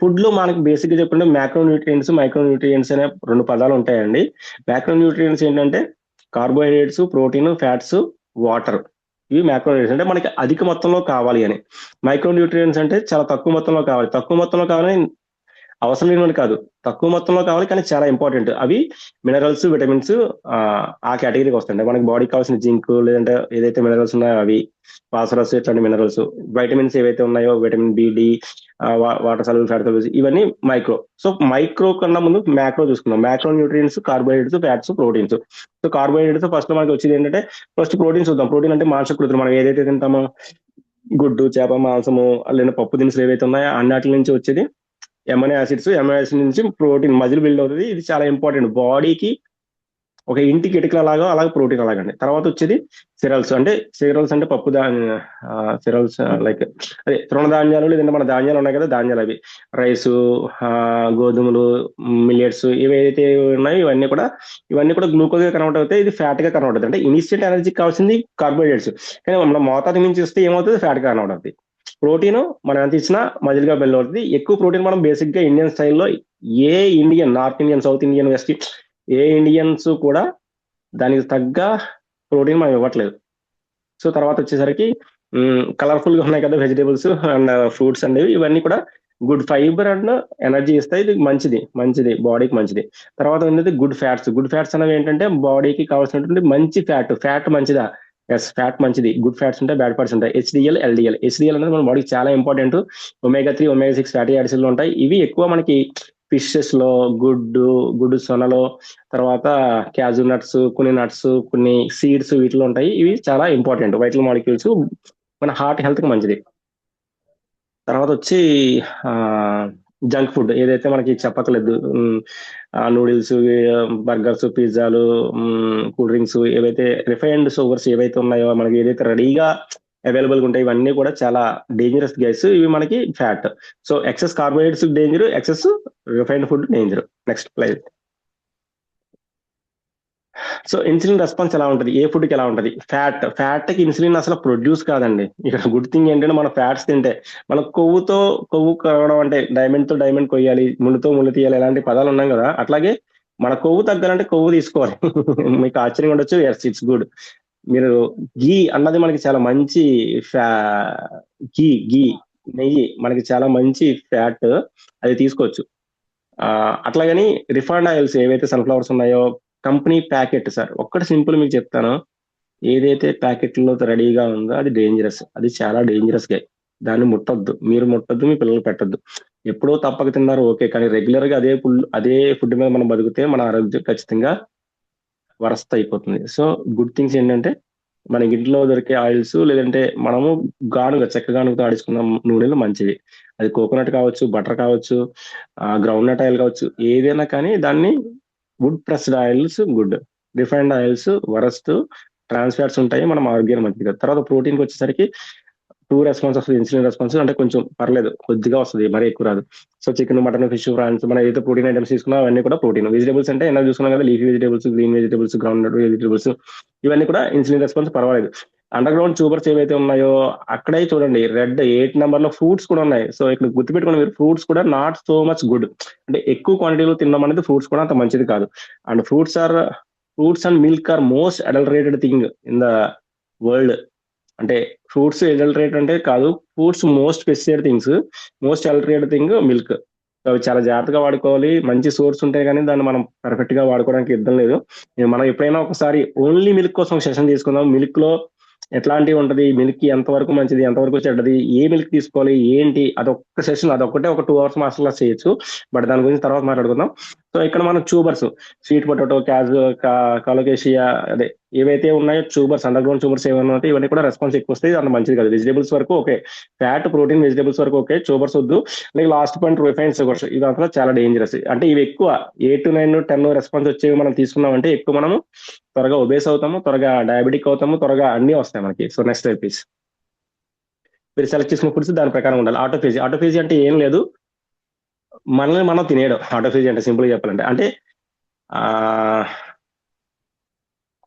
ఫుడ్ లో మనకి బేసిక్ గా చెప్పండి, మ్యాక్రోన్యూట్రియంట్స్, మైక్రోన్యూట్రియంట్స్ అనే రెండు పదాలు ఉంటాయండి. మ్యాక్రోన్యూట్రియంట్స్ ఏంటంటే కార్బోహైడ్రేట్స్, ప్రోటీన్, ఫ్యాట్స్, వాటర్. ఇవి మ్యాక్రోన్యూట్రియంట్స్ అంటే మనకి అధిక మొత్తంలో కావాలి అని. మైక్రోన్యూట్రియంట్స్ అంటే చాలా తక్కువ మొత్తంలో కావాలి. తక్కువ మొత్తంలో కావాలని అవసరం లేనివి కాదు, తక్కువ మొత్తంలో కావాలి కానీ చాలా ఇంపార్టెంట్. అవి మినరల్స్, విటమిన్స్ ఆ కేటగిరీకి వస్తాయి. మనకి బాడీకి కావాల్సిన జింక్ లేదంటే ఏదైతే మినరల్స్ ఉన్నాయో అవి, ఫాస్ఫరస్ ఇట్లాంటి మినరల్స్, వైటమిన్స్ ఏవైతే ఉన్నాయో vitamin B, D, water soluble fat soluble, ఇవన్నీ మైక్రో. సో మైక్రో కన్నా ముందు మ్యాక్రో చూసుకున్నాం. Macro nutrients carbohydrates, fats, proteins. So carbohydrates first మనకి వచ్చేది ఏంటంటే, ఫస్ట్ ప్రోటీన్స్ చూద్దాం. ప్రోటీన్ అంటే మాంసకృతులు, మనం ఏదైతే తింటామో గుడ్డు, చేప, మాంసము లేదా పప్పు దినుసులు ఏవైతే ఉన్నాయో అన్నిటి నుంచి వచ్చేది ఎమినో యాసిడ్స్ నుంచి ప్రోటీన్ మజిల్ బిల్డ్ అవుతుంది. ఇది చాలా ఇంపార్టెంట్ బాడీకి. ఒక ఇంటికి ఇటుకల లాగా అలాగే ప్రోటీన్ అలాగండి. తర్వాత వచ్చేది సిరల్స్ అంటే పప్పు సిరల్స్ లైక్ అదే తృణధాన్యాలు లేదంటే మన ధాన్యాలు ఉన్నాయి కదా, ధాన్యాలు అవి రైసు, గోధుమలు, మిల్లెట్స్ ఏవైతే ఉన్నాయో ఇవన్నీ కూడా గ్లూకోజ్ గా కన్వర్ట్ అవుతాయి. ఇది ఫ్యాట్ గా కన్వర్ట్ అవుతుంది. అంటే ఇనిషియల్ ఎనర్జీకి కావాల్సింది కార్బోహైడ్రేట్స్, కానీ మన మోతాదు మించి ఇస్తే ఏమవుతుంది, ఫ్యాట్ గా కన్వర్ట్ అవుతుంది. ప్రోటీన్ మనం ఎంత ఇచ్చినా మజిల్ గా బిల్డ్ అవుతుంది. ఎక్కువ ప్రోటీన్ మనం బేసిక్ గా ఇండియన్ స్టైల్లో ఏ Indian, North Indian, South Indian, West ఏ ఇండియన్స్ కూడా దానికి తగ్గ ప్రోటీన్ మనం ఇవ్వట్లేదు. సో తర్వాత వచ్చేసరికి కలర్ఫుల్ గా ఉన్నాయి కదా వెజిటేబుల్స్ అండ్ ఫ్రూట్స్ అనేవి, ఇవన్నీ కూడా గుడ్ ఫైబర్ అండ్ ఎనర్జీ ఇస్తాయి. ఇది మంచిది బాడీకి మంచిది. తర్వాత ఉన్నది గుడ్ ఫ్యాట్స్ అనేవి ఏంటంటే బాడీకి కావాల్సినటువంటి మంచి ఫ్యాట్ మంచిదా? ఎస్, ఫ్యాట్ మంచిది. గుడ్ ఫ్యాట్స్ ఉంటాయి, బ్యాడ్ ఫ్యాట్స్ ఉంటాయి. HDL, LDL. హెచ్డిఎల్ అనేది మన బాడీకి చాలా ఇంపార్టెంట్. ఒమేగా 3, ఒమేగా 6 ఫ్యాటీ యాసిడ్లు ఉంటాయి. ఇవి ఎక్కువ మనకి ఫిషెస్ లో, గుడ్డు సొనలో, తర్వాత క్యాజు నట్స్, కొన్ని నట్స్, కొన్ని సీడ్స్ వీటిలో ఉంటాయి. ఇవి చాలా ఇంపార్టెంట్ వైటల్ మాలిక్యూల్స్, మన హార్ట్ హెల్త్ కి మంచిది. తర్వాత వచ్చి జంక్ ఫుడ్ ఏదైతే మనకి చెప్పట్లేదు, నూడిల్స్, బర్గర్స్, పిజ్జాలు, కూల్ డ్రింక్స్, ఏవైతే రిఫైన్డ్ షుగర్స్ ఏవైతే ఉన్నాయో మనకి ఏదైతే రెడీగా అవైలబుల్ గా ఉంటాయి, ఇవన్నీ కూడా చాలా డేంజరస్ గ్యాస్. ఇవి మనకి fat. So excess carbohydrates danger, excess refined food danger. Next please. So insulin response ఎలా ఉంటుంది, ఏ ఫుడ్ కి ఎలా ఉంటుంది? ఫ్యాట్ కి ఇన్సులిన్ అసలు ప్రొడ్యూస్ కాదండి. ఇక్కడ గుడ్ థింగ్ ఏంటంటే మన ఫ్యాట్స్ తింటే మన కొవ్వు కరగడం, అంటే డైమండ్ తో డైమండ్ కొయ్యాలి, ముళ్ళుతో ముళ్ళు తీయాలి, ఇలాంటి పదాలు ఉన్నాయి కదా, అట్లాగే మన కొవ్వు తగ్గాలంటే కొవ్వు తీసుకోవాలి. మీకు ఆశ్చర్యం ఉండొచ్చు, ఎస్ ఇట్స్ గుడ్. మీరు గీ అన్నది మనకి చాలా మంచి గీ నెయ్యి మనకి చాలా మంచి ఫ్యాట్, అది తీసుకోవచ్చు. అట్లాగని రిఫైండ్ ఆయిల్స్ ఏవైతే సన్ఫ్లవర్స్ ఉన్నాయో కంపెనీ ప్యాకెట్, సార్ ఒక్కటి సింపుల్ మీకు చెప్తాను, ఏదైతే ప్యాకెట్లో రెడీగా ఉందో అది డేంజరస్, అది చాలా డేంజరస్ గా. దాన్ని మీరు ముట్టొద్దు, మీ పిల్లలు పెట్టద్దు. ఎప్పుడో తప్పక తిన్నారు ఓకే, కానీ రెగ్యులర్ గా అదే ఫుడ్ మీద మనం బతికితే మన ఆరోగ్యం ఖచ్చితంగా వరస్ట్ అయిపోతుంది. సో గుడ్ థింగ్స్ ఏంటంటే మన ఇంట్లో దొరికే ఆయిల్స్, లేదంటే మనము చెక్క గానుగతో ఆడించుకున్న నూనెలు మంచివి. అది కోకోనట్ కావచ్చు, బటర్ కావచ్చు, గ్రౌండ్ నట్ ఆయిల్ కావచ్చు, ఏదైనా కానీ దాన్ని wood pressed oils good, refined oils worst, trans fats ఉంటాయి, మనం ఆరోగ్యాన్ని మంచిది కాదు. తర్వాత ప్రోటీన్కి వచ్చేసరికి 2 రెస్పాన్స్ వస్తుంది, ఇన్సులిన్ రెస్పాన్స్ అంటే కొంచెం పర్లేదు, కొద్దిగా వస్తుంది, మరీ ఎక్కువ రాదు. So chicken, mutton, fish, prawns మనం ఏదైతే ప్రోటీన్ ఐటమ్స్ తీసుకున్నా అవన్నీ కూడా ప్రోటీన్. వెజిటేబుల్స్ అంటే ఎలా చూసుకున్నాం కదా, leafy vegetables, green vegetables, groundnut vegetables, ఇవన్నీ కూడా ఇన్సులిన్ రెస్పాన్స్ పర్వాలేదు. అండర్ గ్రౌండ్ ట్యూబర్స్ ఏవైతే ఉన్నాయో అక్కడే చూడండి రెడ్ 8 నెంబర్ లో ఫ్రూట్స్ కూడా ఉన్నాయి. సో ఇక్కడ గుర్తుపెట్టుకుని మీరు, ఫ్రూట్స్ కూడా నాట్ సో మచ్ గుడ్. అంటే ఎక్కువ క్వాంటిటీలో తినడం అనేది ఫ్రూట్స్ కూడా అంత మంచిది కాదు. And fruits and milk are most adulterated thing in the world. అంటే ఫ్రూట్స్ అడల్టరేట్ అంటే కాదు, fruits most pesticide things, most adulterated thing milk. అవి చాలా జాగ్రత్తగా వాడుకోవాలి. మంచి సోర్స్ ఉంటే కానీ దాన్ని మనం పర్ఫెక్ట్ గా వాడుకోవడానికి ఇబ్బంది లేదు. మనం ఎప్పుడైనా ఒకసారి ఓన్లీ మిల్క్ కోసం సెషన్ తీసుకుందాం. మిల్క్ లో ఎట్లాంటివి ఉంటది, మిల్క్ ఎంతవరకు మంచిది, ఎంతవరకు చెడ్డది, ఏ మిల్క్ తీసుకోవాలి ఏంటి, అదొక్క సెషన్, అదొక్కటే ఒక 2 hours మాస్టర్ క్లాస్ చేయొచ్చు. బట్ దాని గురించి తర్వాత మాట్లాడుకుందాం. సో ఇక్కడ మనం ట్యూబర్స్, స్వీట్ పొటాటో, కాలోకేషియా, అదే ఏవైతే ఉన్నాయో ట్యూబర్స్, అండర్ గ్రౌండ్ ట్యూబర్స్ ఏమైనా ఉంటాయి, ఇవన్నీ కూడా రెస్పాన్స్ ఎక్కువ వస్తాయి, అంత మంచిది కాదు. వెజిటేబుల్స్ వరకు ఓకే, ఫ్యాట్, ప్రోటీన్, వెజిటేబుల్స్ వరకు ఓకే, ట్యూబర్స్ వద్దు. అలాగే లాస్ట్ పాయింట్ రిఫైన్డ్ షుగర్స్, ఇదంతా చాలా డేంజరస్. అంటే ఇవి ఎక్కువ 8 to 9 10 రెస్పాన్స్ వచ్చేవి మనం తీసుకున్నామంటే ఎక్కువ మనము త్వరగా ఒబేస్ అవుతాము, త్వరగా డయాబెటిక్ అవుతాము, త్వరగా అన్ని వస్తాయి మనకి. So next type please. మీరు సెలెక్ట్ చేసుకున్న ఫుడ్స్ దాని ప్రకారం ఉండాలి. ఆటోఫేజీ అంటే ఏం లేదు, మనల్ని మనం తినేయడం ఆటోఫేజీ అంటే, సింపుల్ గా చెప్పాలంటే. అంటే ఆ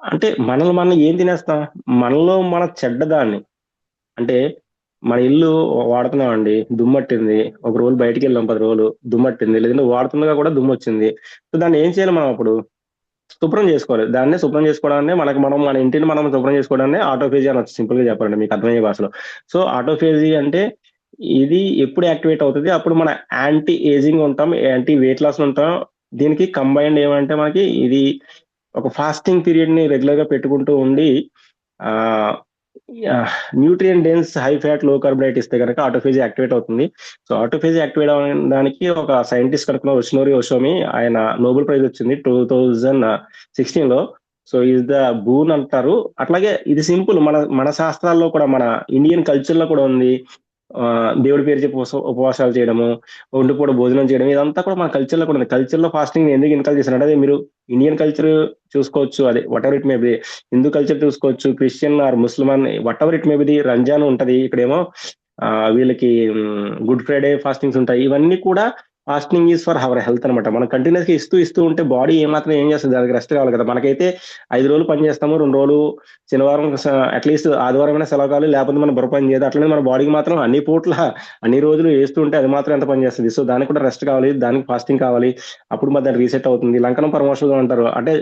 అంటే మనల్ని మనం ఏం తినేస్తాం, మనలో మన చెడ్డదాన్ని. అంటే మన ఇల్లు వాడుతున్నామండి, దుమ్మట్టింది, ఒక రోజు బయటికి వెళ్ళాం, 10 రోజులు దుమ్మట్టింది, లేదంటే వాడుతుండగా కూడా దుమ్ము వచ్చింది. సో దాన్ని ఏం చేయాలి మనం అప్పుడు? శుభ్రం చేసుకోవాలి. దాన్నే శుభ్రం చేసుకోవడాన్ని, మన ఇంటిని మనం శుభ్రం చేసుకోవడాన్ని ఆటోఫేజీ అనొచ్చు, సింపుల్ గా చెప్పాలండి మీకు అర్థమయ్యే భాషలో. సో ఆటోఫేజీ అంటే ఇది ఎప్పుడు యాక్టివేట్ అవుతుంది, అప్పుడు మన యాంటీ ఏజింగ్ ఉంటాం, యాంటీ వెయిట్ లాస్ ఉంటాం. దీనికి కంబైన్డ్ ఏమంటే మనకి ఇది ఒక ఫాస్టింగ్ పీరియడ్ ని రెగ్యులర్ గా పెట్టుకుంటూ ఉండి ఆ న్యూట్రియన్ డెన్స్, హై ఫ్యాట్, లో కార్బోహైడ్రేట్ ఇస్తే కనుక ఆటోఫేజీ యాక్టివేట్ అవుతుంది. సో ఆటోఫేజీ యాక్టివేట్ అవడానికి ఒక సైంటిస్ట్ కనుక ఉష్నోరి ఓషోమి, ఆయన నోబెల్ ప్రైజ్ వచ్చింది 2016 లో. సో ఈజ్ ద బూన్ అంటారు. అట్లాగే ఇది సింపుల్, మన మన శాస్త్రాల్లో కూడా, మన ఇండియన్ కల్చర్ లో కూడా ఉంది. దేవుడి పేరు చెప్పి ఉపవాసాలు చేయడము, ఒంటిపూట భోజనం చేయడం, ఇదంతా కూడా మన కల్చర్ లో కూడా ఉంది. కల్చర్ లో ఫాస్టింగ్ ఎందుకు ఇన్కల్ చేశారంటే, అదే మీరు ఇండియన్ కల్చర్ చూసుకోవచ్చు, అదే whatever it may be, Hindu culture చూసుకోవచ్చు, క్రిస్టియన్ ఆర్ ముస్లిమన్, whatever it may be, Ramzan ఉంటది ఇక్కడేమో, వీళ్ళకి గుడ్ ఫ్రైడే ఫాస్టింగ్స్ ఉంటాయి. ఇవన్నీ కూడా fasting is for our health అనమాట. మనం కంటిన్యూస్ గా ఇస్తూ ఉంటే బాడీ ఏమాత్రం ఏం చేస్తుంది, దానికి రెస్ట్ కావాలి కదా. మనకైతే 5 రోజులు పని చేస్తాము, 2 రోజులు శనివారం అట్లీస్ట్ ఆదివారం అయినా సెలవు కావాలి, లేకపోతే మనం బుర్ర పని చేయదు. అట్లనే మన బాడీకి మాత్రం అన్ని పూట్ల అన్ని రోజులు వేస్తూ ఉంటే అది మాత్రం ఎంత పని చేస్తుంది. సో దానికి కూడా రెస్ట్ కావాలి, దానికి ఫాస్టింగ్ కావాలి, అప్పుడు మరి దాన్ని రీసెట్ అవుతుంది. లంకనం పరమౌషధం అంటారు. అంటే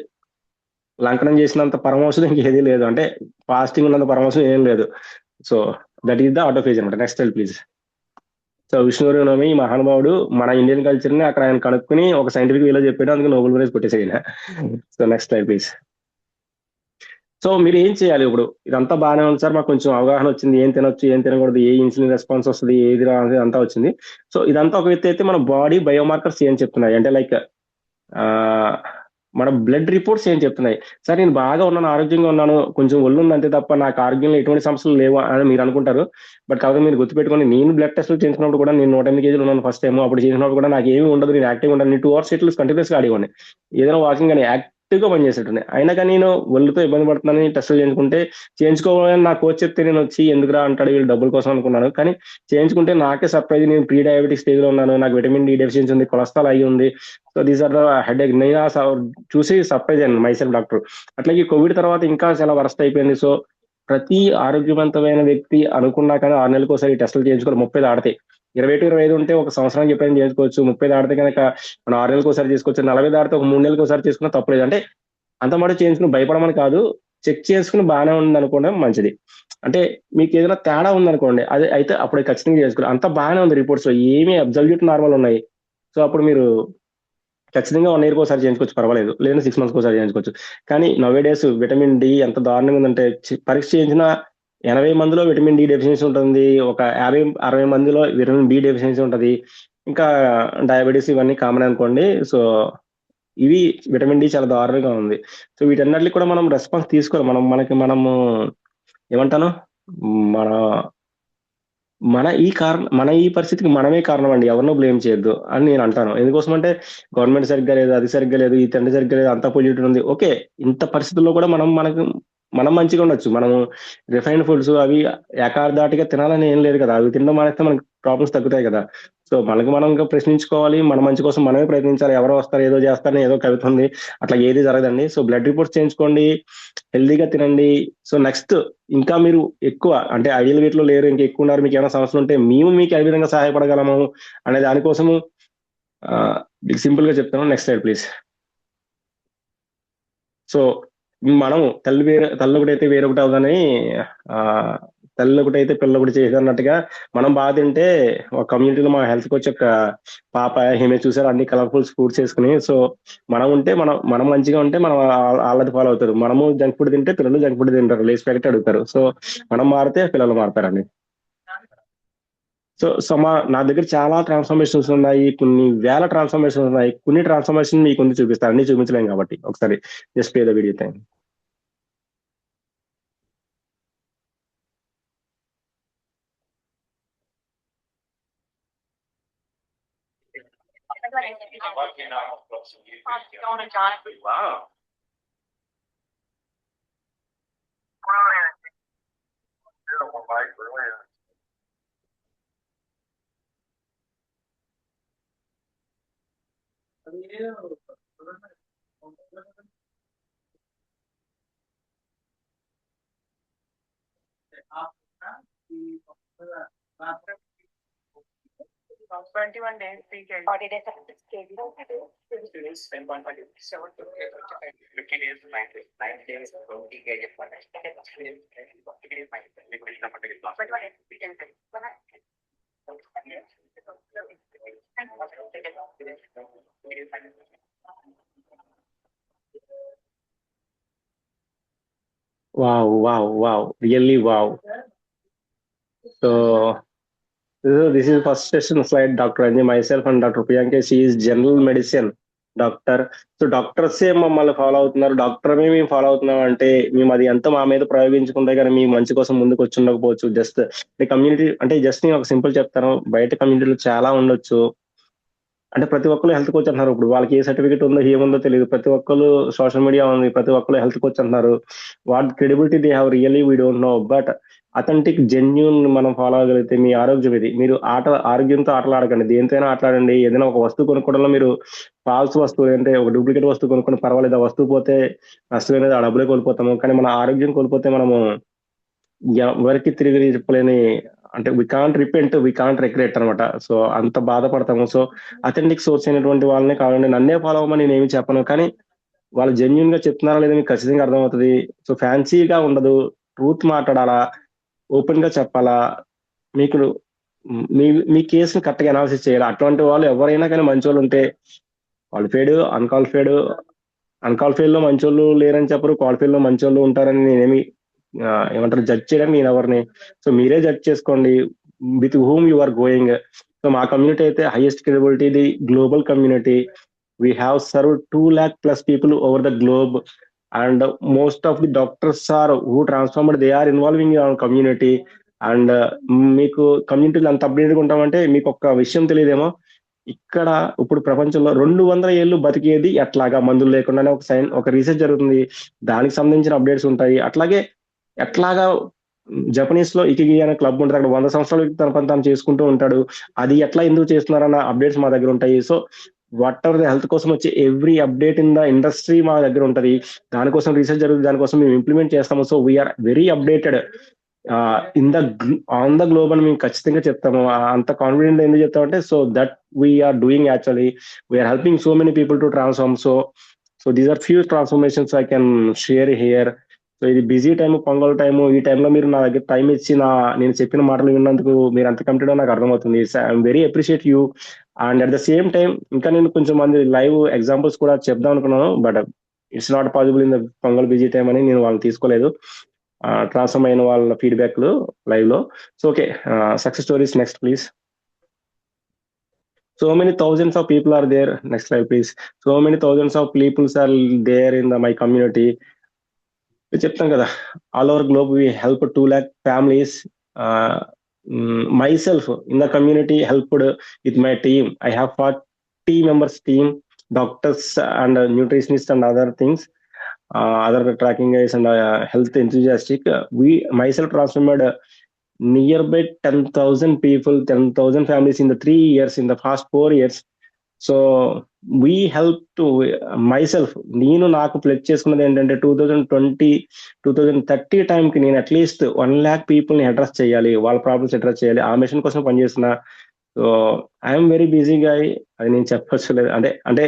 లంకనం చేసినంత పరమౌషధం ఇంకేది లేదు, అంటే ఫాస్టింగ్ ఉన్నంత పరమౌషధం ఏం లేదు. సో దట్ ఈస్ ద ఆటోఫేజ్ అనమాట. Next please. సో విష్ణువర్యనోమి, ఈ మహానుభావుడు మన ఇండియన్ కల్చర్ ని అక్కడ ఆయన కనుక్కుని ఒక సైంటిఫిక్ వేలో చెప్పాడు, అందుకే నోబెల్ ప్రైజ్ కొట్టేసాడు ఆయన. So next time please. So మీరు ఏం చేయాలి ఇప్పుడు? ఇదంతా బాగానే ఉంది సార్, మాకు కొంచెం అవగాహన వచ్చింది, ఏం తినొచ్చు, ఏం తినకూడదు, ఏ ఇన్సులిన్ రెస్పాన్స్ వస్తుంది, ఏది రాదు, అంతా వచ్చింది. సో ఇదంతా ఒక వ్యక్తి అయితే, మన బాడీ బయోమార్కర్స్ ఏం చెప్తున్నాయి అంటే, లైక్ మన బ్లడ్ రిపోర్ట్స్ ఏం చెప్తున్నాయి. సార్ నేను బాగా ఉన్నాను, ఆరోగ్యంగా ఉన్నాను, కొంచెం ఒళ్ళు ఉంది అంతే తప్ప నాకు ఆరోగ్యంలో ఎటువంటి సమస్యలు లేవు అని మీరు అనుకుంటారు. బట్ కాకపోతే మీరు గుర్తుపెట్టుకోండి, నేను బ్లడ్ టెస్ట్లు చేసినప్పుడు కూడా, నేను 108 kgs ఉన్నాను ఫస్ట్ టైం, అప్పుడు చేసినప్పుడు కూడా నాకు ఏమీ ఉండదు, నేను యాక్టివ్గా ఉంటాను. నేను 2 hours షెడ్యూల్స్ కంటిన్యూస్ గా ఆడేవాడిని, ఏదైనా వాకింగ్ కానీ యాక్టివ్గా పనిచేసేటండి. అయినా కానీ నేను ఒళ్ళుతో ఇబ్బంది పడుతున్నానని టెస్టులు చేయించుకోవాలని నా కోచ్ చెప్తే నేను వచ్చి ఎందుకురా అంటాడు, వీళ్ళు డబ్బుల కోసం అనుకున్నాను. కానీ చేయించుకుంటే నాకే సర్ప్రైజ్, నేను ప్రీ డయాబెటిక్ స్టేజ్ లో ఉన్నాను, నాకు విటమిన్ డి డెఫిషియన్సీ ఉంది, కొలెస్ట్రాల్ అయ్యి ఉంది. So these are the headache. నేను చూసి సర్ప్రైజ్ అయ్యాను మైసెల్ఫ్ డాక్టర్. అట్లాగే కోవిడ్ తర్వాత ఇంకా చాలా వరస్ట్ అయిపోయింది. సో ప్రతి ఆరోగ్యవంతమైన వ్యక్తి అనుకున్నా కానీ 6 నెలలకు ఒకసారి టెస్టులు చేయించుకోవాలి. 30 దాటితే, 20 to 25 ఉంటే ఒక సంవత్సరానికి చెప్పని చేసుకోవచ్చు. 30 దాటితే కనుక మనం 6 నెలలకు ఒకసారి చేసుకోవచ్చు. 40 దాటితే ఒక 3 నెలలకు ఒకసారి చేసుకున్నా తప్పలేదు. అంటే అంత మాట చేయించుకుని భయపడమని కాదు, చెక్ చేసుకుని బాగానే ఉంది అనుకోవడం మంచిది. అంటే మీకు ఏదైనా తేడా ఉందనుకోండి, అది అయితే అప్పుడు ఖచ్చితంగా చేసుకోవాలి. అంత బాగానే ఉంది రిపోర్ట్స్ లో, ఏమీ అబ్జల్యూట్ నార్మల్ ఉన్నాయి. సో అప్పుడు మీరు ఖచ్చితంగా 1 year ఒకసారి చేయించుకోవచ్చు, పర్వాలేదు. లేదంటే 6 months ఒకసారి చేయించుకోవచ్చు. కానీ నవేడేస్ విటమిన్ డి ఎంత దారుణంగా ఉందంటే, పరీక్ష చేయించిన 80 మందిలో విటమిన్ డి డెఫిషియన్సీ ఉంటుంది, ఒక 50-60 మందిలో విటమిన్ బి డెఫిషియన్సీ ఉంటుంది. ఇంకా డయాబెటీస్ ఇవన్నీ కామన్ అనుకోండి. సో ఇవి విటమిన్ డి చాలా దారుణంగా ఉంది. సో వీటన్నిటికి కూడా మనం రెస్పాన్స్ తీసుకోవాలి. మనము ఏమంటాను, మన మన ఈ పరిస్థితికి మనమే కారణం అండి, ఎవరినో బ్లేమ్ చేయొద్దు అని నేను అంటాను. ఎందుకోసం అంటే, గవర్నమెంట్ సరిగ్గా లేదు, అది సరిగ్గా లేదు, ఈ తండ్రి సరిగ్గా లేదు, అంతా పొల్యూటెడ్ ఉంది. ఓకే, ఇంత పరిస్థితుల్లో కూడా మనకు మనం మంచిగా ఉండొచ్చు. మనము రిఫైన్డ్ ఫుడ్స్ అవి ఏకాధాటిగా తినాలని ఏం లేదు కదా. అవి తినడం మానేస్తే మనకి ప్రాబ్లమ్స్ తగ్గుతాయి కదా. సో మనకు మనం ఇంకా ప్రశ్నించుకోవాలి. మన మంచి కోసం మనమే ప్రయత్నించాలి. ఎవరో వస్తారు ఏదో చేస్తారని ఏదో కవిత ఉంది, అట్లా ఏది జరగదండి. సో బ్లడ్ రిపోర్ట్స్ చేయించుకోండి, హెల్దీగా తినండి. సో నెక్స్ట్ ఇంకా మీరు ఎక్కువ అంటే ఐడియల్ వెయిట్ లో లేరు, ఇంకా ఎక్కువ ఉన్నారు, మీకు ఏమైనా సమస్యలు ఉంటే మేము మీకు ఏ విధంగా సహాయపడగలము అనే దానికోసము సింపుల్ గా చెప్తాను. Next slide please. సో మనం తల్లి ఒకటైతే వేరొకటి అవుదని, ఆ తల్లి ఒకటైతే పిల్ల ఒకటి చేసేది అన్నట్టుగా మనం బాగా తింటే ఒక కమ్యూనిటీలో మా హెల్త్ కోచ్ ఒక పాప ఈమె చూసారు అన్ని కలర్ఫుల్ ఫుడ్స్ చేసుకుని. సో మనం ఉంటే మనం మంచిగా ఉంటే మనం వాళ్ళది ఫాలో అవుతారు. మనము జంక్ ఫుడ్ తింటే పిల్లలు జంక్ ఫుడ్ తింటారు, లేస్ ప్యాకెట్ అడుగుతారు. సో మనం మారితే పిల్లలు మారుతారండి. సో నా దగ్గర చాలా ట్రాన్స్ఫర్మేషన్స్ ఉన్నాయి, కొన్ని వేల ట్రాన్స్ఫర్మేషన్స్ ఉన్నాయి. కొన్ని ట్రాన్స్ఫర్మేషన్ మీకు ఉంది చూపిస్తాను, అన్ని చూపించలేం కాబట్టి ఒకసారి just play the video time. Wow. From 21 days, 3 kg. 40 days, 6 kg. 50 days, 10.5 kg. 50 days, 9 days, 20 kg. 40 days, 9 days. 21 days, 3 kg. Wow, really wow. So this is first session slide. Dr. Anji, myself and Dr. Priyanka, she is general medicine doctor. So డాక్టర్సే మమ్మల్ని follow అవుతున్నారు, డాక్టర్మే మేము follow అవుతున్నాం అంటే మేము అది ఎంత మా మీద ప్రయోగించుకుంటే కానీ మీ మంచి కోసం ముందుకు వచ్చి ఉండకపోవచ్చు. జస్ట్ కమ్యూనిటీ అంటే జస్ట్ నేను ఒక సింపుల్ చెప్తాను, బయట కమ్యూనిటీలో చాలా ఉండొచ్చు. అంటే ప్రతి ఒక్కరు హెల్త్ కోచ్ అంటున్నారు. ఇప్పుడు వాళ్ళకి ఏ సర్టిఫికేట్ ఉందో ఏముందో తెలియదు. ప్రతి ఒక్కరు సోషల్ మీడియా ఉంది, ప్రతి ఒక్కరు హెల్త్ కోచ్ అంటున్నారు. What credibility they have really we don't know. But authentic genuine మనం ఫాలో అవ్వగలిగితే మీ ఆరోగ్యం ఇది. మీరు ఆరోగ్యంతో ఆటలాడకండి, దేనితోనే ఆటలాడండి. ఏదైనా ఒక వస్తువు కొనుక్కోవడంలో మీరు ఫాల్స్ వస్తువు అంటే ఒక డూప్లికేట్ వస్తువు కొనుక్కొని పర్వాలేదు, ఆ వస్తువు పోతే నష్టమైనది, ఆ డబ్బులే కోల్పోతాము. కానీ మన ఆరోగ్యం కోల్పోతే మనము ఎవరికి తిరిగి చెప్పలేని అంటే we can't repent, we can't regret అనమాట. సో అంత బాధపడతాము. సో అథెంటిక్ సోర్స్ అయినటువంటి వాళ్ళని కావాలండి, నన్నే ఫాలో అవ్వమని నేను ఏమి చెప్పను, కానీ వాళ్ళు జెన్యున్ గా చెప్తున్నారా లేదా మీకు ఖచ్చితంగా అర్థమవుతుంది. సో ఫ్యాన్సీగా ఉండదు, ట్రూత్ మాట్లాడాలా, ఓపెన్ గా చెప్పాలా, మీకు మీ కేసుని కరెక్ట్ గా అనాలిసిస్ చేయాలి. అటువంటి వాళ్ళు ఎవరైనా కానీ మంచి వాళ్ళు ఉంటే క్వాలిఫైడ్ అన్క్వాలిఫైడ్ లో మంచి వాళ్ళు లేరని చెప్పరు, క్వాలిఫైడ్ లో మంచి వాళ్ళు ఉంటారని నేనేమి ఏమంటారు జడ్జ్ చేయడానికి నేను ఎవరిని. సో మీరే జడ్జ్ చేసుకోండి with whom you are going. So మా కమ్యూనిటీ అయితే highest credibility, the global community. We have served 2 lakh plus people over the globe, and most of the doctors are who transformed, they are involving in our community. And మీకు కమ్యూనిటీలో అంత అప్డేట్గా ఉంటామంటే మీకు ఒక విషయం తెలియదేమో, ఇక్కడ ఇప్పుడు ప్రపంచంలో 200 ఏళ్ళు బతికేది ఎట్లాగా మందులు లేకుండానే ఒక రీసెర్చ్ జరుగుతుంది, దానికి సంబంధించిన అప్డేట్స్ ఉంటాయి. అట్లాగే ఎట్లాగా జపనీస్ లో ఇకిగి అనే క్లబ్ ఉంటుంది, అక్కడ 100 సంవత్సరాలు తన పని తాను చేసుకుంటూ ఉంటాడు, అది ఎట్లా ఎందుకు చేస్తున్నారన్న అప్డేట్స్ మా దగ్గర ఉంటాయి. So what ever the health కోసం వచ్చే every update in the industry మా దగ్గర ఉంటది, దానికోసం రీసెర్చ్ జరుగుతుంది, దానికోసం మేము ఇంప్లిమెంట్ చేస్తాము. So we are very updated on the globe అని మేము ఖచ్చితంగా చెప్తాము. అంత కాన్ఫిడెంట్ ఎందుకు చెప్తామంటే, so that we are doing actually, we are helping so many people to transform. So these are few transformations I can share here. సో ఇది బిజీ టైము, పొంగల్ టైము, ఈ టైంలో మీరు నా దగ్గర టైం ఇచ్చి నేను చెప్పిన మాటలు విన్నందుకు మీరు అంత కమిటెడ్ నాకు అర్థమవుతుంది. I'm very appreciate you. And at the same time ఇంకా నేను కొంచెం మంది లైవ్ ఎగ్జాంపుల్స్ కూడా చెప్దాం అనుకున్నాను, but it's not possible in the pongal busy time అని నేను వాళ్ళని తీసుకోలేదు, ట్రాన్స్ఫర్మ్ అయిన వాళ్ళ ఫీడ్బ్యాక్లు లైవ్ లో. So okay, success stories next please. So many thousands of people are there. Next slide, please. So many thousands of people are there in my community. చెప్తాం కదా, all over globe we help 2 lakh families. myself in the community helped with my team. I have 40 members team, doctors and nutritionists and other things. other tracking guys and health enthusiastic. We myself transformed nearby 10,000 people, 10,000 families in the 3 years, in the past 4 years. So we help to myself, నేను నాకు ప్లెజ్ చేసుకున్నది ఏంటంటే 2030 టైంకి నేను at least 1,00,000 పీపుల్ని address చేయాలి, వాళ్ళ problems address చేయాలి. ఆ మిషన్ కోసం పనిచేస్తున్నా. So I'm very busy guy, అది నేను చెప్పచ్చు లేదు. అంటే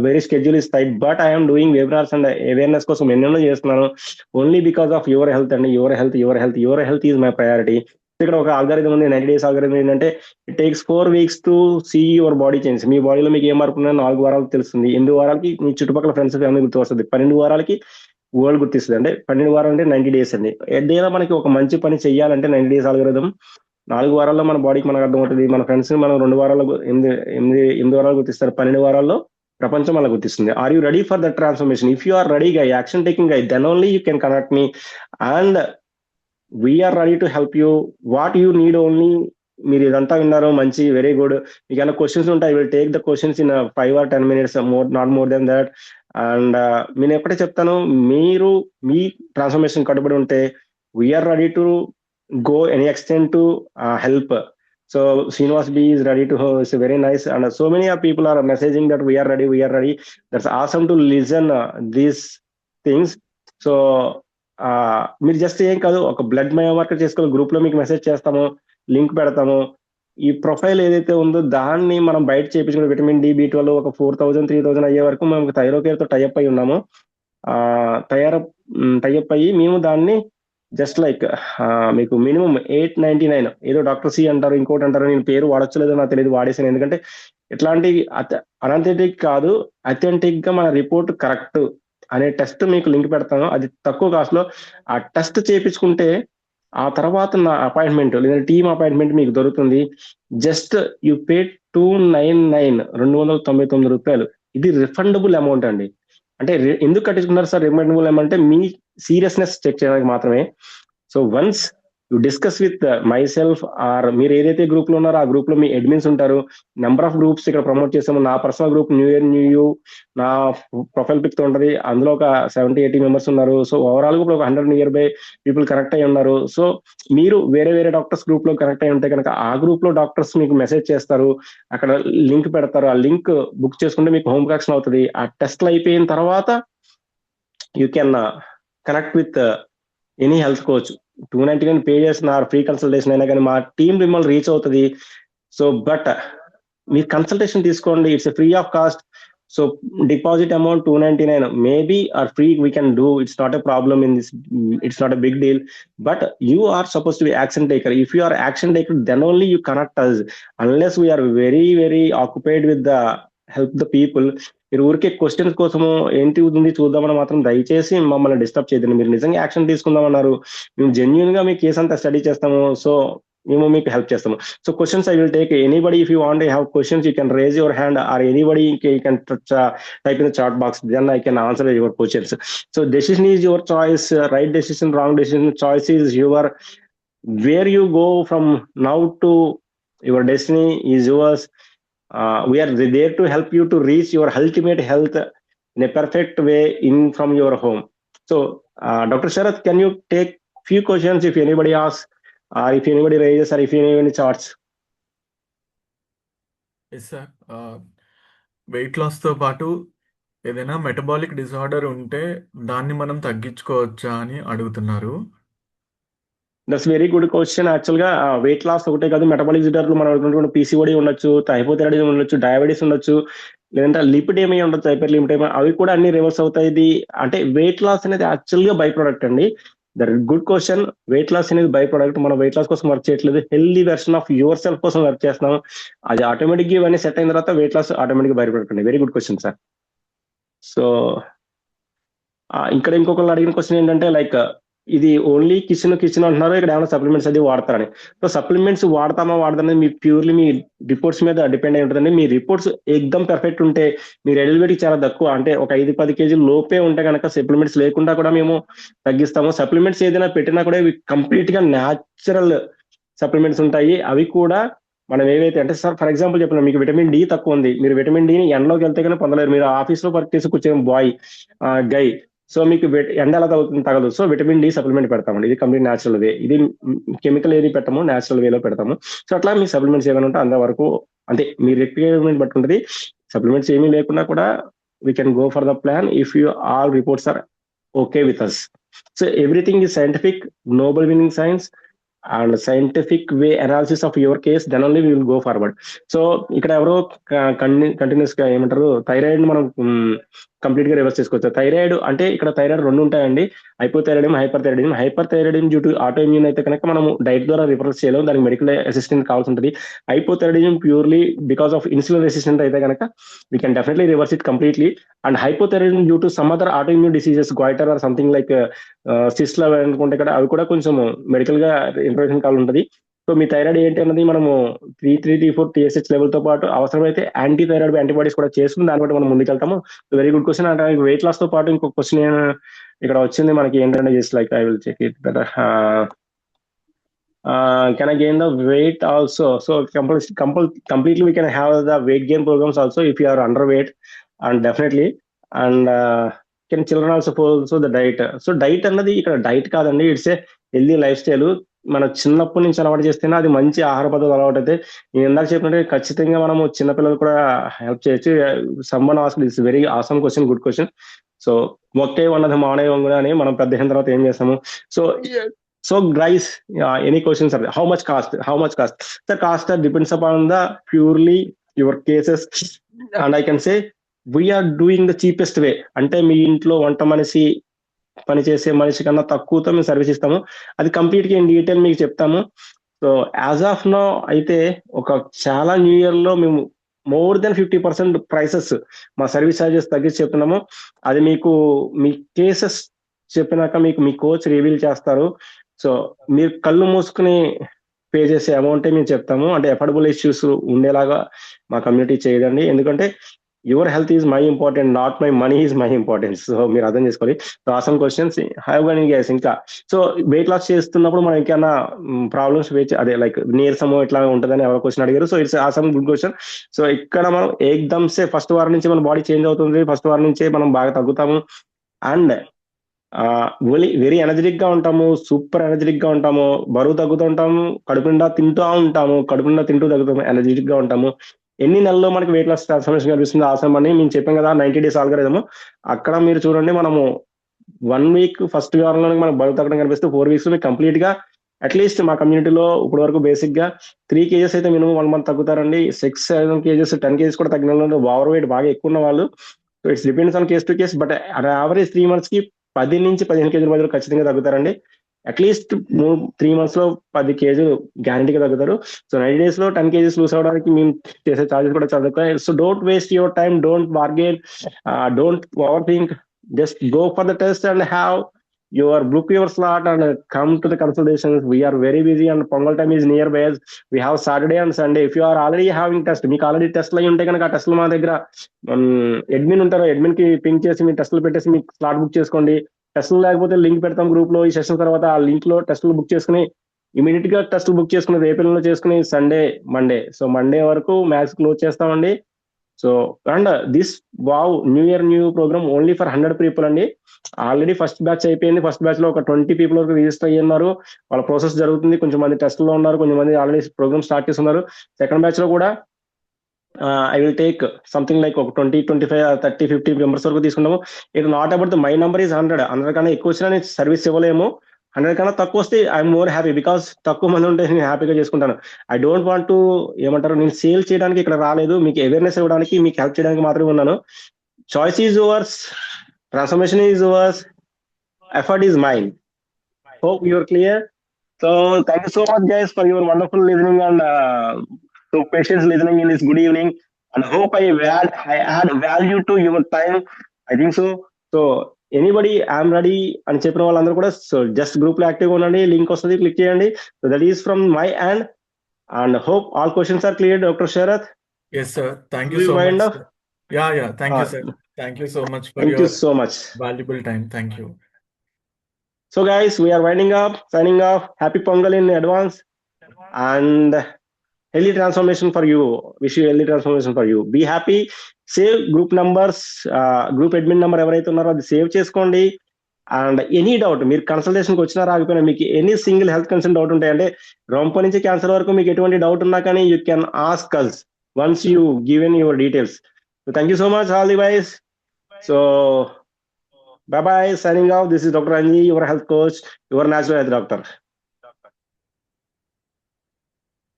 very schedule is tight, but I'm doing webinars and awareness కోసం ఎన్నెన్నో చేస్తున్నాను. Only because of your health అండి. Your health is my priority. ఇక్కడ ఒక ఆల్గారిథం ఉంది, 90 days ఆల్గారిథం. ఏంటంటే it takes 4 weeks to see your body change. మీ బాడీలో మీకు ఏం మార్పు ఉన్నాయో 4 వారాలకు తెలుస్తుంది. 8 వారాలకి మీ చుట్టుపక్కల ఫ్రెండ్స్ ఫ్యామిలీ గుర్తు వస్తుంది. 12 వారాలకి వరల్డ్ గుర్తిస్తుంది. అంటే 12 వారాలు అంటే 90 days అండి. ఏదైనా మనకి ఒక మంచి పని చెయ్యాలంటే 90 days ఆల్గారిథం. 4 వారాల్లో మన బాడీకి మనకు అర్థమవుతుంది. మన ఫ్రెండ్స్ మనం 2 వారాల్లో 8 వారాలు గుర్తిస్తారు. 12 వారాల్లో ప్రపంచం మనకు గుర్తిస్తుంది. Are you ready for that transformation? If you are ready guy, action taking guy, then only you can connect me and we are ready to help you. What you need only, మీరు ఇదంతా విన్నారు, మంచి, very good. మీకు ఏమైనా questions ఉంటాయి, will take the questions in 5 or 10 minutes, not more than that. And నేను ఎప్పుడే చెప్తాను, మీరు మీ ట్రాన్స్ఫర్మేషన్ కట్టుబడి ఉంటే we're ready to go any extent to help. So Srinivas B is ready to, it's very nice, and so many people are messaging that we are ready. That's awesome to listen these things. So మీరు just ఏం కాదు, ఒక blood biomarker చేసుకోవాలి. Group లో మీకు message చేస్తాము, link పెడతాము. ఈ ప్రొఫైల్ ఏదైతే ఉందో దాన్ని మనం బయట చేయించుకుని విటమిన్ D, B12 ఒక 4,000 3,000 అయ్యే వరకు మేము థైరోకేర్ తో టైఅప్ అయి ఉన్నాము. టైఅప్ అయ్యి మేము దాన్ని జస్ట్ లైక్ మీకు మినిమం 899, ఏదో డాక్టర్ సి అంటారు, ఇంకోటి అంటారు, నేను పేరు వాడచ్చు లేదో నాకు తెలియదు, వాడేసాను. ఎందుకంటే ఇట్లాంటి అనథెంటిక్ కాదు, అథెంటిక్ గా మన రిపోర్ట్ కరెక్ట్ అనే టెస్ట్ మీకు లింక్ పెడతాను. అది తక్కువ కాస్ట్ లో ఆ టెస్ట్ చేయించుకుంటే ఆ తర్వాత నా అపాయింట్మెంట్ లేదా టీమ్ అపాయింట్మెంట్ మీకు దొరుకుతుంది. జస్ట్ యూ పే 299 రూపాయలు. ఇది రిఫండబుల్ అమౌంట్ అండి. అంటే ఎందుకు కట్టించుకున్నారు సార్ రిఫండబుల్ అమౌంట్? అంటే మీ సీరియస్నెస్ చెక్ చేయడానికి మాత్రమే. So once you discuss with myself or మీరు ఏదైతే గ్రూప్ లో ఉన్నారో ఆ గ్రూప్ లో మీ అడ్మిన్స్ ఉంటారు. నెంబర్ ఆఫ్ గ్రూప్స్ ఇక్కడ ప్రమోట్ చేసాము. నా personal group new year new you నా ప్రొఫైల్ పిక్ తో ఉంటది. అందులో ఒక 70-80 మెంబర్స్ ఉన్నారు. సో ఓవరాల్ గా ఒక 100 నియర్ బై పీపుల్ కనెక్ట్ అయి ఉన్నారు. సో మీరు వేరే డాక్టర్స్ గ్రూప్ లో కనెక్ట్ అయి ఉంటే కనుక ఆ గ్రూప్ లో డాక్టర్స్ మీకు మెసేజ్ చేస్తారు, అక్కడ లింక్ పెడతారు. ఆ లింక్ బుక్ చేసుకుంటే మీకు హోమ్ కనెక్షన్ అవుతుంది. ఆ టెస్ట్లు అయిపోయిన తర్వాత you can connect with any health coach. 299 pay చేసిన ఫ్రీ కన్సల్టేషన్ అయినా కానీ మా టీం మిమ్మల్ని రీచ్ అవుతుంది. సో బట్ మీరు కన్సల్టేషన్ తీసుకోండి, it's free of cost. So deposit amount 299 maybe or free, we can do, it's not a problem in this, it's not a big deal. But you are suppose to be action taker. If you are action taker then only you connect us. Unless we're very occupied with the help the people. మీరు ఊరికే questions కోసము ఏంటి ఉంది చూద్దామని మాత్రం దయచేసి మమ్మల్ని disturb చేయదండి. మీరు నిజంగా యాక్షన్ తీసుకుందామన్నారు, మేము జెన్యున్ గా మీ కేసు అంతా స్టడీ చేస్తాము. సో మేము మీకు హెల్ప్ చేస్తాము. So questions I will take. Anybody if you want have questions you can raise your hand, or anybody you can type in the chat box, then I can answer your questions. So decision is your choice, right decision, wrong decision, choice is your. Where you go from now to your destiny is yours. We are there to help you to reach your ultimate health in a perfect way in from your home. So Dr. Sharath, can you take few questions if anybody asks, or if anybody raises, or if you have any charts? Yes sir. Weight లాస్తో పాటు ఏదైనా metabolic disorder ఉంటే దాన్ని మనం తగ్గించుకోవచ్చా అని అడుగుతున్నారు. That's very good question. Actual గా weight loss ఒకటే కాదు, మెటబాలిక్ డిజార్డర్లు మనం PCOD ఉండొచ్చు, హైపోథైరాయిడిజం ఉండొచ్చు, డయాబెటీస్ ఉండొచ్చు, లేదంటే లిపిడేమియా ఉండొచ్చు, హైపర్ లిపిడేమియా, అవి కూడా అన్ని రివర్స్ అవుతాయి. ఇది అంటే వెయిట్ లాస్ అనేది యాక్చువల్ గా బై ప్రొడక్ట్ అండి. That good question. Weight loss అనేది బై ప్రొడక్ట్. మనం వెయిట్ లాస్ కోసం వర్క్ చేయట్లేదు, healthy version of yourself కోసం వర్క్ చేస్తున్నాం. అది ఆటోమేటిక్ గా ఇవన్నీ సెట్ అయిన తర్వాత weight loss automatic by product అండి. Very good question sir. So ఇక్కడ ఇంకొకళ్ళు అడిగిన క్వశ్చన్ ఏంటంటే లైక్ ఇది ఓన్లీ కిచెన్ అంటున్నారు, ఇక్కడ ఏమైనా సప్లిమెంట్స్ అది వాడతారని. సో సప్లిమెంట్స్ వాడతామని మీ ప్యూర్లీ మీ రిపోర్ట్స్ మీద డిపెండ్ అయి ఉంటుందండి. మీ రిపోర్ట్స్ ఎక్దమ్ పర్ఫెక్ట్ ఉంటే, మీ ఎలిజిబిలిటీ చాలా తక్కువ, అంటే ఒక 5-10 kg లోపే ఉంటే కనుక సప్లిమెంట్స్ లేకుండా కూడా మేము తగ్గిస్తాము. సప్లిమెంట్స్ ఏదైనా పెట్టినా కూడా ఇవి కంప్లీట్ గా న్యాచురల్ సప్లిమెంట్స్ ఉంటాయి. అవి కూడా మనం ఏవైతే అంటే సార్ ఫర్ ఎగ్జాంపుల్ చెప్పిన మీకు విటమిన్ D తక్కువ ఉంది, మీరు విటమిన్ Dని ఎండలోకి వెళ్తే కానీ పొందలేరు. మీరు ఆఫీస్ లో వర్క్ చేసి కూర్చొని బాయ్ గై, సో మీకు ఎండ ఎలా తగలదు, సో విటమిన్ డి సప్లిమెంట్ పెడతామండి. ఇది కంప్లీట్ న్యాచురల్ వే, ఇది కెమికల్ ఏది పెట్టము, న్యాచురల్ వేలో పెడతాము. సో అట్లా మీ సప్లిమెంట్స్ ఏమైనా ఉంటే అంతవరకు అంటే మీ రిక్వైర్మెంట్ బట్టి ఉంటుంది. సప్లిమెంట్స్ ఏమీ లేకున్నా కూడా we can go for the plan if you all reports are okay with us. So everything is scientific, noble winning science and scientific way analysis of your case, then only we will go forward. So ఇక్కడ ఎవరో continuous గా ఏమంటారు thyroid మనం complete గా reverse చేసుకోవచ్చు. Thyroid అంటే ఇక్కడ thyroid రెండు ఉంటాయండి, hypothyroidism, hyperthyroidism. Hyperthyroidism due to autoimmune అయితే కనుక మనం డైట్ ద్వారా రివర్స్ చేయలేము, దానికి మెడికల్ అసిస్టెంట్ కావాల్సి ఉంటుంది. Hypothyroidism purely because of insulin resistant అయితే కనుక we can definitely reverse it completely. And hypothyroidism due to some other autoimmune diseases, goitre or something like సిస్ట్లు అనుకుంటే కదా, అవి కూడా కొంచెం మెడికల్ గా ఇన్ఫర్మేషన్ కావాలి ఉంటుంది. సో మీ థైరాయిడ్ ఏంటి అన్నది మనము 334 TSH లెవెల్ తో పాటు అవసరమైతే యాంటీ థైరాయిడ్ యాంటీబాడీస్ కూడా చేసుకుని దాన్ని బట్టి మనం ముందుకెళ్తాము. Very good question. అంటే వెయిట్ లాస్ తో పాటు ఇంకొక క్వశ్చన్ ఇక్కడ వచ్చింది మనకి ఏంటంటే, just like I will check it better. can I gain the weight also? So completely we can have the weight gain programs also if you are underweight, and definitely. And can children also follow the diet? So diet అన్నది ఇక్కడ diet కాదండి, it's a healthy life style. మనం చిన్నప్పటి నుంచి అలవాటు చేస్తేనే అది మంచి ఆహార పద్ధతులు అలవాటు అయితే. నేను ఇందాక చెప్పినట్టు ఖచ్చితంగా మనము చిన్నపిల్లలు కూడా హెల్ప్ చేయొచ్చు. Someone ask this very awesome question, good question. So మొక్కే ఉన్నది మానే వంగున అని మనం పెద్ద అయిన తర్వాత ఏం చేస్తాము. So guys, any questions? How much cost? The cost depends upon the purely your cases, and I can say we are doing the cheapest way. అంటే మీ ఇంట్లో వంట మనిషి పని చేసే మనిషి కన్నా తక్కువతో మేము సర్వీస్ ఇస్తాము. అది కంప్లీట్ గా ఇన్ డీటెయిల్ మీకు చెప్తాము. సో యాజ్ ఆఫ్ నో అయితే ఒక చాలా న్యూ ఇయర్ లో మేము మోర్ దెన్ 50% ప్రైసెస్ మా సర్వీస్ ఛార్జెస్ తగ్గించి చెప్తున్నాము. అది మీకు మీ కేసెస్ చెప్పినాక మీకు మీ కోచ్ రివీల్ చేస్తారు. సో మీరు కళ్ళు మూసుకుని పే చేసే అమౌంటే మేము చెప్తాము. అంటే ఎఫర్డబుల్ ఇష్యూస్ ఉండేలాగా మా కమ్యూనిటీ చేయదండి, ఎందుకంటే your health is my important, not my money is my importance. So మీరు అర్థం చేసుకోవాలి. సో ఆసమ్ క్వశ్చన్స్ హ్యావ్ గానీ గ్యాస్. ఇంకా సో వెయిట్ లాస్ చేస్తున్నప్పుడు మనం ఇంకేమైనా ప్రాబ్లమ్స్ అదే లైక్ నీరసము ఇట్లా ఉంటుందని ఎవరో క్వశ్చన్ అడిగారు. So it's awesome good question. So ఇక్కడ మనం ఏకదమ్సే ఫస్ట్ వారం నుంచి మన బాడీ చేంజ్ అవుతుంది, ఫస్ట్ వారం నుంచే మనం బాగా తగ్గుతాము. అండ్ వెరీ ఎనర్జెటిక్ గా ఉంటాము, సూపర్ ఎనర్జెటిక్ గా ఉంటాము, బరువు తగ్గుతూ ఉంటాము, కడుపు నిండా తింటూ తగ్గుతాము, ఎనర్జెటిక్ గా ఉంటాము. ఎన్ని నెలల్లో మనకి వెయిట్ లాస్ ట్రాన్స్ఫర్మేషన్ కనిపిస్తుంది ఆసమ్ అని మేము చెప్పాం కదా, 90 days ఆల్గరిథం. అక్కడ మీరు చూడండి, మనము 1 week ఫస్ట్ వారంలో మనకు బరువు తగ్గడం కనిపిస్తే 4 weeks మీకు కంప్లీట్ గా అట్లీస్ట్ మా కమ్యూనిటీలో ఇప్పటి వరకు బేసిక్ గా 3 kgs అయితే మినిమం 1 month తగ్గుతారండి. 6-7 kgs 10 kgs కూడా తగ్గిన ఓవర్ వెయిట్ బాగా ఎక్కువ ఉన్న వాళ్ళు. So it's depends on case to case, but average 3 months కి 10 నుంచి 15 kg మధ్యలో ఖచ్చితంగా తగ్గుతారండి. అట్లీస్ట్ 3 months లో 10 kg గ్యారంటీగా తగ్గుతారు. సో 90 days లో 10 kgs లూస్ అవడానికి మేము చేసే ఛార్జెస్ కూడా చదువుతాయి. So don't waste your time, don't bargain, don't overthink, just go for the test and have your book your slot and come to the consultations. We are very busy and Pongal time is nearby. We have Saturday and Sunday. If you are already having test, మీకు already టెస్ట్లు అయి ఉంటే కనుక ఆ టెస్ట్లు మా దగ్గర admin ఉంటారు, అడ్మిన్ కి పింక్ చేసి మీ టెస్టులు పెట్టేసి మీకు స్లాట్ బుక్ చేసుకోండి. టెస్టులు లేకపోతే లింక్ పెడతాం గ్రూప్ లో. ఈ సెషన్ తర్వాత ఆ లింక్ లో టెస్టులు బుక్ చేసుకుని ఇమీడియట్ గా టెస్టులు బుక్ చేసుకుని రేపటిలో చేసుకుని సండే మండే, సో మండే వరకు మ్యాథ్స్ క్లోజ్ చేస్తామండి. సో అండ్ దిస్ వావ్ new year new program only for 100 people అండి. ఆల్రెడీ ఫస్ట్ బ్యాచ్ అయిపోయింది. ఫస్ట్ బ్యాచ్ లో ఒక 20 people వరకు రిజిస్టర్ అయ్యి ఉన్నారు. వాళ్ళ ప్రాసెస్ జరుగుతుంది. కొంచెం మంది టెస్ట్ లో ఉన్నారు, కొంచెం మంది ఆల్రెడీ ప్రోగ్రామ్ స్టార్ట్ చేస్తున్నారు. సెకండ్ బ్యాచ్ లో కూడా I will take something like ఒక 20, 25, 30, 50 members వరకు తీసుకుంటాము. It not about the my number is 100 కన్నా ఎక్కువ వచ్చినా నేను సర్వీస్ ఇవ్వలేము. 100 కన్నా తక్కువ వస్తే ఐఎమ్ మోర్ హ్యాపీ, బికాస్ తక్కువ మంది ఉంటే నేను హ్యాపీగా చేసుకుంటాను. ఐ డోంట్ వాంట్ టు ఏమంటారు, నేను సేల్ చేయడానికి ఇక్కడ రాలేదు, మీకు అవేర్నెస్ ఇవ్వడానికి, మీకు హెల్ప్ చేయడానికి మాత్రమే ఉన్నాను. Choice is yours, transformation is yours, effort is mine. Hope you are clear. So thank you so much guys for your wonderful listening and so patience listening in this good evening, and hope I add value to your time. I think so. So anybody I'm ready అని చెప్పిన వాళ్ళందరూ కూడా so just group లో active గా ఉండండి. Link వస్తుంది, click చేయండి. So that is from my and and hope all questions are clear. Doctor Sharath. Yes, sir. Thank you so much. Sir. Yeah. Thank you, sir. Thank you so much for your so much valuable time. Thank you. So guys, we are winding up, signing off. Happy Pongal in advance. And healthy transformation for you. Wish you healthy transformation for you. Be happy. Save group numbers, group admin number ఎవరైతే ఉన్నారో అది save చేసుకోండి. And any doubt మీరు కన్సల్టేషన్కి వచ్చినా రాకపోయినా మీకు any single health concern doubt ఉంటాయి అంటే రొంప నుంచి క్యాన్సర్ వరకు మీకు ఎటువంటి డౌట్ ఉన్నా కానీ you can ask us once you given your details. So thank you so much all the wise. So bye bye, signing off. This is Dr. Anji, your health coach, your natural health doctor.